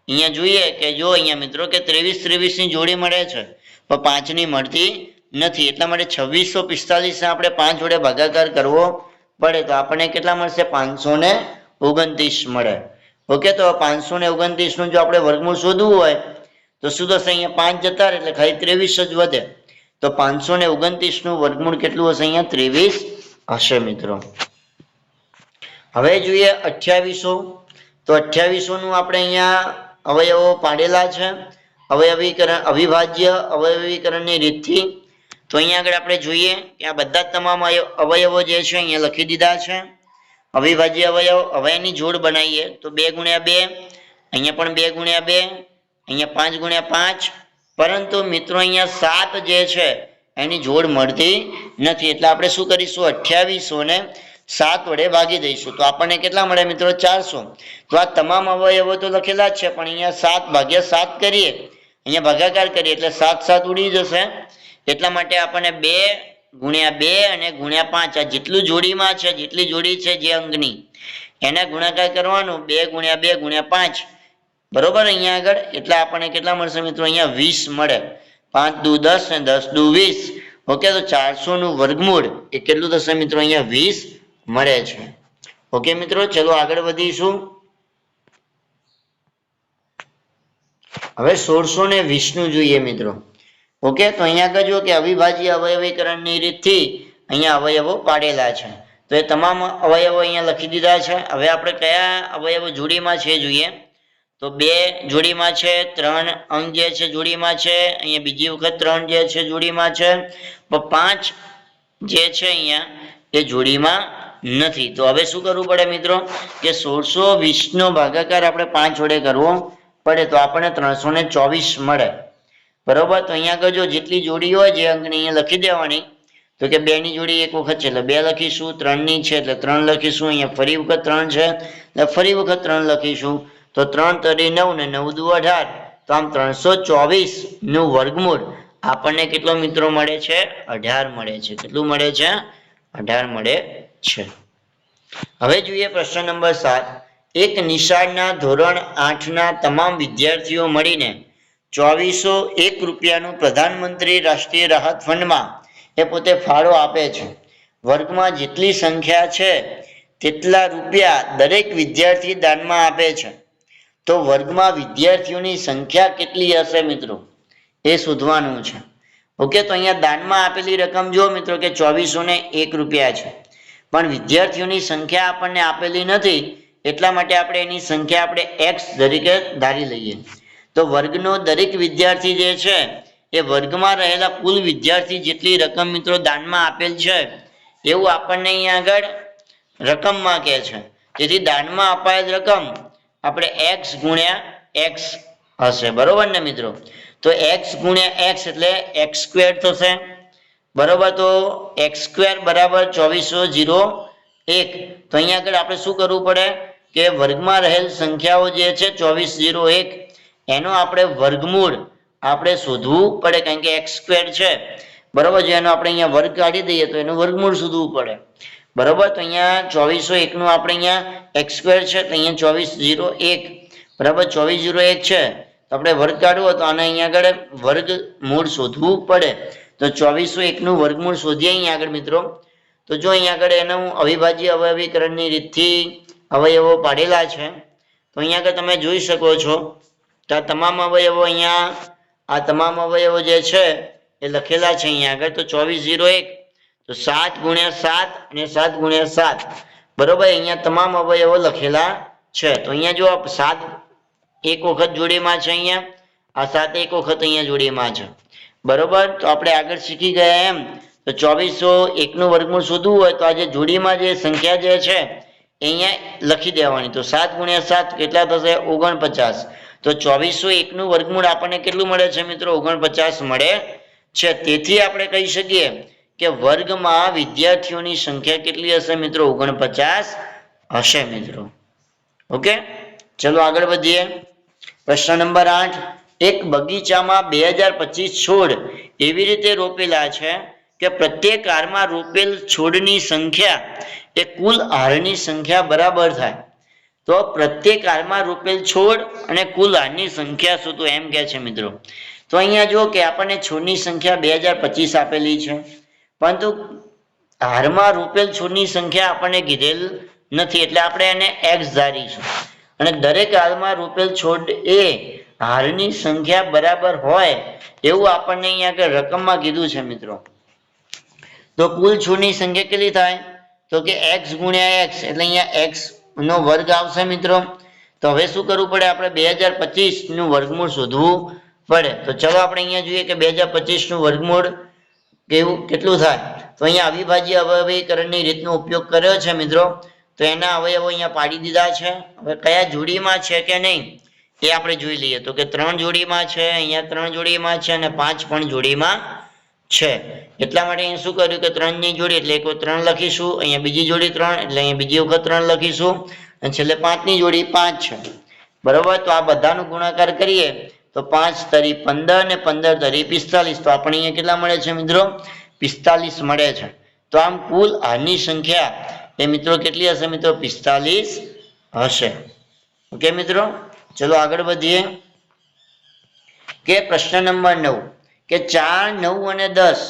અહીંયા જોઈએ કે જો અહીંયા મિત્રો કે 23 ની જોડી મળે છે પણ 5 ની મળતી નથી। એટલા માટે 2645 આપણે 5 વડે ભાગાકાર કરવો પડે તો આપણને કેટલા મળશે? 529 મળે। ઓકે, તો 529 નું જો આપણે વર્ગમૂળ શોધવું હોય તો શું થશે? અહીંયા 5 જતા રહે એટલે ખાલી 23 જ વધે। તો 529 નું વર્ગમૂળ કેટલું હશે? અહીંયા 23 હશે મિત્રો। હવે જોઈએ 2800। તો 2800 નું આપણે અહીંયા અવયવો પાડેલા છે અવિભાજ્ય અવયવીકરણની રીતથી। તો અહીંયા આગળ આપણે જોઈએ કે આ બધા તમામ અવયવો જે છે અહીંયા લખી દીધા છે અવિભાજ્ય અવયવ। હવે એની જોડ બનાવીએ તો 2 ગુણ્યા 2, અહીંયા પણ 2 ગુણ્યા 2, અહીંયા 5 ગુણ્યા 5, પરંતુ મિત્રો અહીંયા 7 જે છે એની જોડ મળતી નથી। એટલે આપણે શું કરીશું? 2800 ને 7 વડે ભાગી દઈશું તો આપણને કેટલા મળે મિત્રો? 400। તો આ તમામ અવયવો તો લખેલા જ છે પણ અહીંયા 7 ભાગ્યા 7 કરીએ, અહીંયા ભાગાકાર કરીએ એટલે 7 7 ઉડી જશે। એટલા માટે આપણને 2 ગુણ્યા 2 અને ગુણ્યા 5 આ જેટલું જોડીમાં છે, જેટલી જોડી છે જે અંકની એના ગુણાકાર કરવાનો 2 ગુણ્યા 2 ગુણ્યા 5 બરોબર અહીંયા આગળ એટલે આપણને કેટલા મળશે મિત્રો અહીંયા 20 મળે 5 દુ 10 ને 10 દુ 20 ઓકે તો 400 નું વર્ગમૂળ એ કેટલું થશે મિત્રો અહીંયા 20 મળે છે ઓકે મિત્રો ચલો આગળ વધીશું હવે 1620 નું જોઈએ મિત્રો ઓકે તો અહીંયા આગળ જો કે અવિભાજ્ય અવયવીકરણની રીતથી અહીંયા અવયવો પાડેલા છે તો એ તમામ અવયવો અહીંયા લખી દીધા છે હવે આપણે કયા અવયવો જોડીમાં છે જોઈએ તો 2 જોડીમાં છે 3 અંક જે છે જોડીમાં છે અહીંયા બીજી વખત 3 જે છે જોડીમાં છે પણ 5 જે છે અહીંયા એ જોડીમાં નથી તો હવે શું કરવું પડે મિત્રો કે 1620 નો ભાગાકાર આપણે 5 વડે કરવો પડે તો આપણને 324 મળે બરોબર તો અહીંયા આગળ જો જેટલી જોડી હોય જે અંકની અહીંયા લખી દેવાની તો કે 2 ની જોડી એક વખત છે એટલે 2 લખીશું 3 ની છે એટલે 3 લખીશું અહીંયા ફરી વખત 3 છે એટલે ફરી વખત 3 લખીશું તો 3 તરી 9 ને 9 દુ 18 તો આમ 324 નું વર્ગમૂળ આપણને કેટલો મિત્રો મળે છે 18 મળે છે કેટલું મળે છે 18 મળે છે હવે જોઈએ પ્રશ્ન નંબર 7 એક નિશાળના ધોરણ 8 ના તમામ વિદ્યાર્થીઓ મળીને 2401 રૂપિયાનું પ્રધાનમંત્રી રાષ્ટ્રીય રાહત ફંડમાં એ પોતે ફાળો આપે છે વર્ગમાં જેટલી સંખ્યા છે તેટલા રૂપિયા દરેક વિદ્યાર્થી દાનમાં આપે છે તો વર્ગમાં વિદ્યાર્થીઓની સંખ્યા કેટલી હશે મિત્રો એ શોધવાનું છે ઓકે તો અહીંયા દાનમાં આપેલી રકમ જો મિત્રો કે 2401 રૂપિયા છે પણ વિદ્યાર્થીઓની સંખ્યા આપણને આપેલી નથી એટલા માટે આપણે એની સંખ્યા આપણે x તરીકે ધારી લઈએ તો વર્ગનો દરેક વિદ્યાર્થી જે છે એ વર્ગમાં રહેલા કુલ વિદ્યાર્થી જેટલી રકમ મિત્રો દાનમાં આપેલ છે એવું આપણને અહીંયા આગળ રકમમાં કહે છે તેથી દાનમાં અપાયેલ રકમ આપણે x ગુણ્યા x હશે બરોબર ને મિત્રો તો x ગુણ્યા x એટલે x સ્ક્વેર થશે બરોબર તો x સ્ક્વેર બરાબર 2401 તો અહીંયા આગળ આપણે શું કરવું પડે કે વર્ગમાં રહેલ સંખ્યાઓ જે છે 2401 એનો આપણે વર્ગમૂળ આપણે શોધવું પડે કારણ કે x સ્ક્વેર છે બરોબર જો એનો આપણે અહીંયા વર્ગ કાઢી દઈએ તો એનું વર્ગમૂળ શોધવું પડે બરોબર તો અહીંયા 2401 નું આપણે અહીંયા x સ્ક્વેર છે તો અહીંયા 2401 બરાબર 2401 છે તો આપણે વર્ગ કાઢવો તો આને અહીંયા આગળ વર્ગમૂળ શોધવું પડે તો 2401 નું વર્ગમૂળ શોધીએ અહીંયા આગળ મિત્રો તો જો અહીંયા આગળ એનું અવિભાજ્ય અવયવીકરણની રીતથી અવયવો પાડેલા છે તો અહીંયા આગળ તમે જોઈ શકો છો તો આ તમામ અવયવો અહીંયા આ તમામ અવયવો જે છે એ લખેલા છે અહીંયા આગળ તો 2401 તો 7 ગુણ્યા 7 અને 7 ગુણ્યા 7 બરોબર અહીંયા તમામ અવયવો લખેલા છે તો અહીંયા જો 7 એક વખત જોડીમાં છે અહીંયા આ 7 એક વખત અહીંયા જોડીમાં છે બરોબર તો આપણે આગળ શીખી ગયા એમ તો 2401 નું વર્ગમૂળ શોધવું હોય તો આ જે જોડીમાં જે સંખ્યા જે છે અહીંયા લખી દેવાની તો 7 ગુણ્યા 7 કેટલા થશે 49 તો 2401 નું વર્ગમૂળ આપણને કેટલું મળે છે મિત્રો 49 મળે છે તેથી આપણે કહી શકીએ કે વર્ગમાં વિદ્યાર્થીઓની સંખ્યા કેટલી હશે મિત્રો 49 હશે મિત્રો ઓકે ચલો આગળ વધીએ પ્રશ્ન નંબર 8 એક બગીચામાં 2025 છોડ એવી રીતે રોપેલા છે કે પ્રત્યેક હારમાં રોપેલ છોડની સંખ્યા એ કુલ હારની સંખ્યા બરાબર થાય તો પ્રત્યેક હારમાં રોપેલ છોડ અને કુલ હારની સંખ્યા શું તો એમ કહે છે મિત્રો તો અહીંયા જો કે આપણને છોડની સંખ્યા 2025 આપેલી છે પરંતુ હારમાં રોપેલ છોડની સંખ્યા આપણને કીધેલ નથી એટલે આપણે એને x ધારીશું અને દરેક હારમાં રોપેલ છોડ એ હારની સંખ્યા બરાબર હોય એવું આપણને અહીંયા આગળ રકમમાં કીધું છે મિત્રો તો કુલ છોડની સંખ્યા કેટલી થાય તો કે x ગુણ્યા x એટલે અહીંયા x નો વર્ગ આવશે મિત્રો તો હવે શું કરવું પડે આપણે 2025 નું વર્ગમૂળ શોધવું પડે તો ચલો આપણે અહીંયા જોઈએ કે 2025 નું વર્ગમૂળ કેટલું થાય તો અહીંયા અવિભાજ્ય અવયવીકરણની રીતનો ઉપયોગ કર્યો છે મિત્રો તો એના અવયવો અહીંયા પાડી દીધા છે હવે કયા જોડીમાં છે કે નહીં એ આપણે જોઈ લઈએ તો કે 3 જોડીમાં છે અહીંયા 3 જોડીમાં છે અને 5 પણ જોડીમાં છે એટલા માટે અહીં શું કર્યું કે 3 ની જોડી એટલે એક 3 લખીશું અહીંયા બીજી જોડી 3 એટલે અહીંયા બીજી વખત 3 લખીશું અને છેલ્લે 5 ની જોડી 5 છે બરોબર તો આ બધાનો ગુણાકાર કરીએ તો 5 તરી 15 ને 15 તરી 45 તો આપણે અહીંયા કેટલા મળે છે મિત્રો 45 મળે છે તો આમ કુલ હારની સંખ્યા એ મિત્રો કેટલી હશે મિત્રો? 45 હશે. ઓકે મિત્રો, ચલો આગળ વધીએ કે પ્રશ્ન નંબર 9 કે 4, 9 અને 10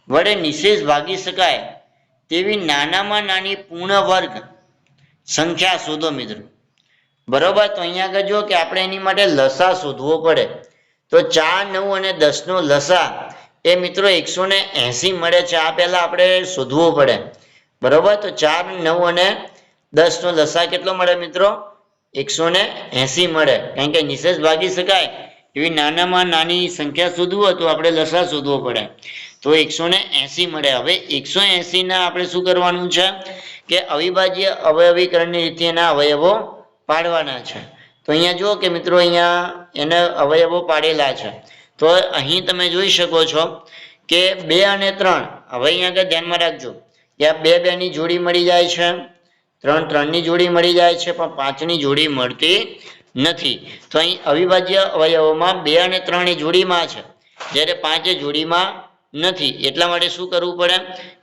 વડે નિશેષ ભાગી શકાય તેવી નાનામાં નાની પૂર્ણ વર્ગ સંખ્યા શોધો મિત્રો. બરોબર, તો અહીંયા આગળ જો કે આપણે એની માટે લસા શોધવો પડે. તો 4, 9 અને 10 નો લસા એ મિત્રો 180 મળે છે. આ પહેલા આપણે શોધવું પડે. બરોબર, તો 4, 9 અને 10 નો લસા કેટલો મળે મિત્રો? 180 મળે. કારણ કે નિશેષ ભાગી શકાય એવી નાનામાં નાની સંખ્યા શોધવું હોય તો આપણે લસા શોધવો પડે. તો 180 મળે. હવે 180 ના આપણે શું કરવાનું છે કે અવિભાજ્ય અવયવીકરણની રીતે એના અવયવો પાડવાના છે. તો અહીંયા જુઓ કે મિત્રો અહીંયા એના અવયવો પાડેલા છે. તો અહીં તમે જોઈ શકો છો કે 2 અને 3. હવે અહીંયા આગળ ધ્યાનમાં રાખજો કે આ 2, 2 ની જોડી મળી જાય છે, 3, 3 ની જોડી મળી જાય છે, પણ 5 ની જોડી મળતી નથી. તો અહીં અવિભાજ્ય અવયવોમાં 2 અને 3 એ જોડીમાં છે, જ્યારે 5 એ જોડીમાં નથી. એટલા માટે શું કરવું પડે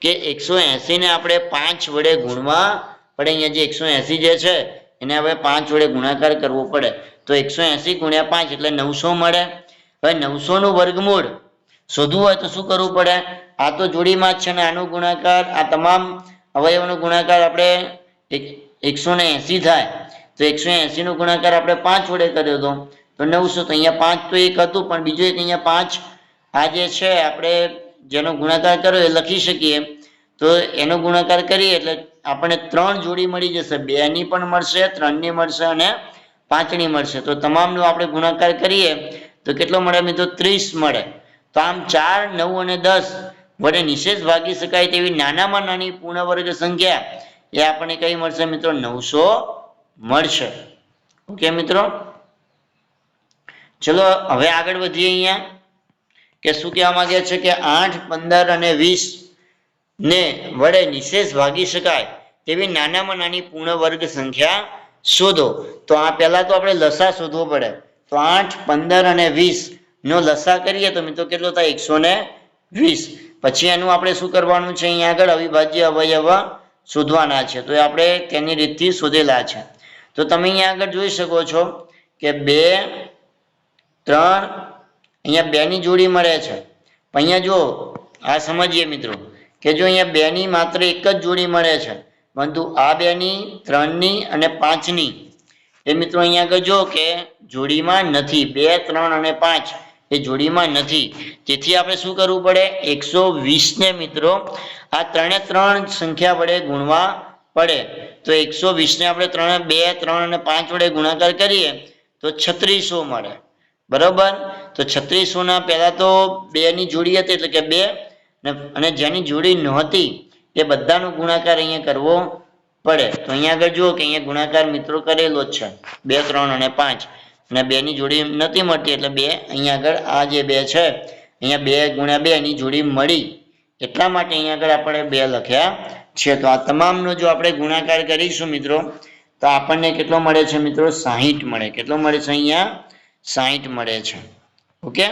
કે 180 ને આપણે 5 વડે ગુણવા પડે. અહીંયા જે 180 જે છે એને હવે 5 વડે ગુણાકાર કરવો પડે. તો 180 ગુણ્યા 5 એટલે 900 મળે. હવે 900 નું વર્ગમૂળ શોધવું હોય તો શું કરવું પડે? આ તો જોડીમાં જ છે ને આનો ગુણાકાર, આ તમામ અવયવનો ગુણાકાર આપણે 180 થાય. તો 180 નો ગુણાકાર આપણે 5 વડે કર્યો હતો તો 900. તો અહીંયા 5 તો એક હતું, પણ બીજું એક અહીંયા 5 આ જે છે આપણે જેનો ગુણાકાર કર્યો એ લખી શકીએ. તો એનો ગુણાકાર કરીએ એટલે આપણને 3 જોડી મળી જશે. 2 ની પણ મળશે, 3 ની મળશે અને 5 ની મળશે. તો તમામનો આપણે ગુણાકાર કરીએ તો કેટલો મળે મિત્રો? 30 મળે. તો આમ 4, 9 અને 10 વડે નિશેષ ભાગી શકાય તેવી નાનામાં નાની પૂર્ણ વર્ગ સંખ્યા એ આપણને કઈ મળશે મિત્રો? 900 મળશે. ઓકે મિત્રો, ચલો હવે આગળ વધીએ. અહીંયા કે શું કહેવા માંગે છે કે 8, 15 અને 20 ને વડે નિશેષ ભાગી શકાય તેવી નાનામાં નાની પૂર્ણ વર્ગ સંખ્યા શોધો. તો આ પહેલા તો આપણે લસા શોધવો પડે. તો 8, 15 અને 20 નો લસા કરીએ તો મિત્રો કેટલો થાય? 120. પછી એનું આપણે શું કરવાનું છે? અહીંયા આગળ અવિભાજ્ય અવયવ શોધવાના છે. તો આપણે તેની રીતથી શોધેલા છે. તો તમે અહીંયા આગળ જોઈ શકો છો કે 2, 3, અહીંયા 2 ની જોડી મળે છે. પણ અહીંયા જો આ સમજીએ મિત્રો કે જો અહીંયા 2 ની માત્ર એક જ જોડી મળે છે, પરંતુ આ 2 ની, 3 ની અને 5 ની એ મિત્રો અહીંયા આગળ જો કે જોડીમાં નથી. 2, 3 અને 5 એ જોડીમાં નથી. તેથી આપણે શું કરવું પડે? 120 ને મિત્રો આ 3 એ 3 સંખ્યા વડે ગુણવા પડે. તો 120 ને આપણે 2, 3 અને 5 વડે ગુણાકાર કરીએ તો 3600 મળે. બરોબર, તો 3600 ના પહેલા તો 2 ની જોડી હતી એટલે કે 2, અને જેની જોડી નહોતી એ બધાનો ગુણાકાર અહીંયા કરવો પડે. તો અહીંયા આગળ જુઓ કે અહીંયા ગુણાકાર મિત્રો કરેલો જ છે, 2, 3 અને 5, અને 2 ની જોડી નથી મળતી એટલે 2 અહીંયા આગળ આ જે 2 છે અહીંયા 2 ગુણ્યા 2 ની જોડી મળી, એટલા માટે અહીંયા આગળ આપણે 2 લખ્યા છે. તો આ તમામનો જો આપણે ગુણાકાર કરીશું મિત્રો તો આપણને કેટલો મળે છે મિત્રો? 60 મળે. કેટલો મળે છે? અહીંયા 60 મળે છે. ઓકે,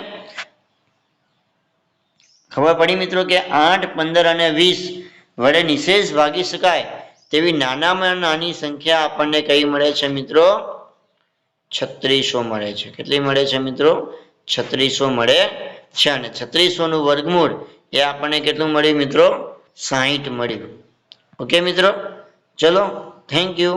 ખબર પડી મિત્રો કે 8, 15 અને 20 વડે નિશેષ ભાગી શકાય તેવી નાનામાં નાની સંખ્યા આપણને કઈ મળે છે મિત્રો? 3600 મળે છે. કેટલી મળે છે મિત્રો? 3600 મળે છે. અને 3600 નું વર્ગમૂળ એ આપણને કેટલું મળ્યું મિત્રો? 60 મળ્યું. ઓકે મિત્રો, ચલો, થેન્ક યુ.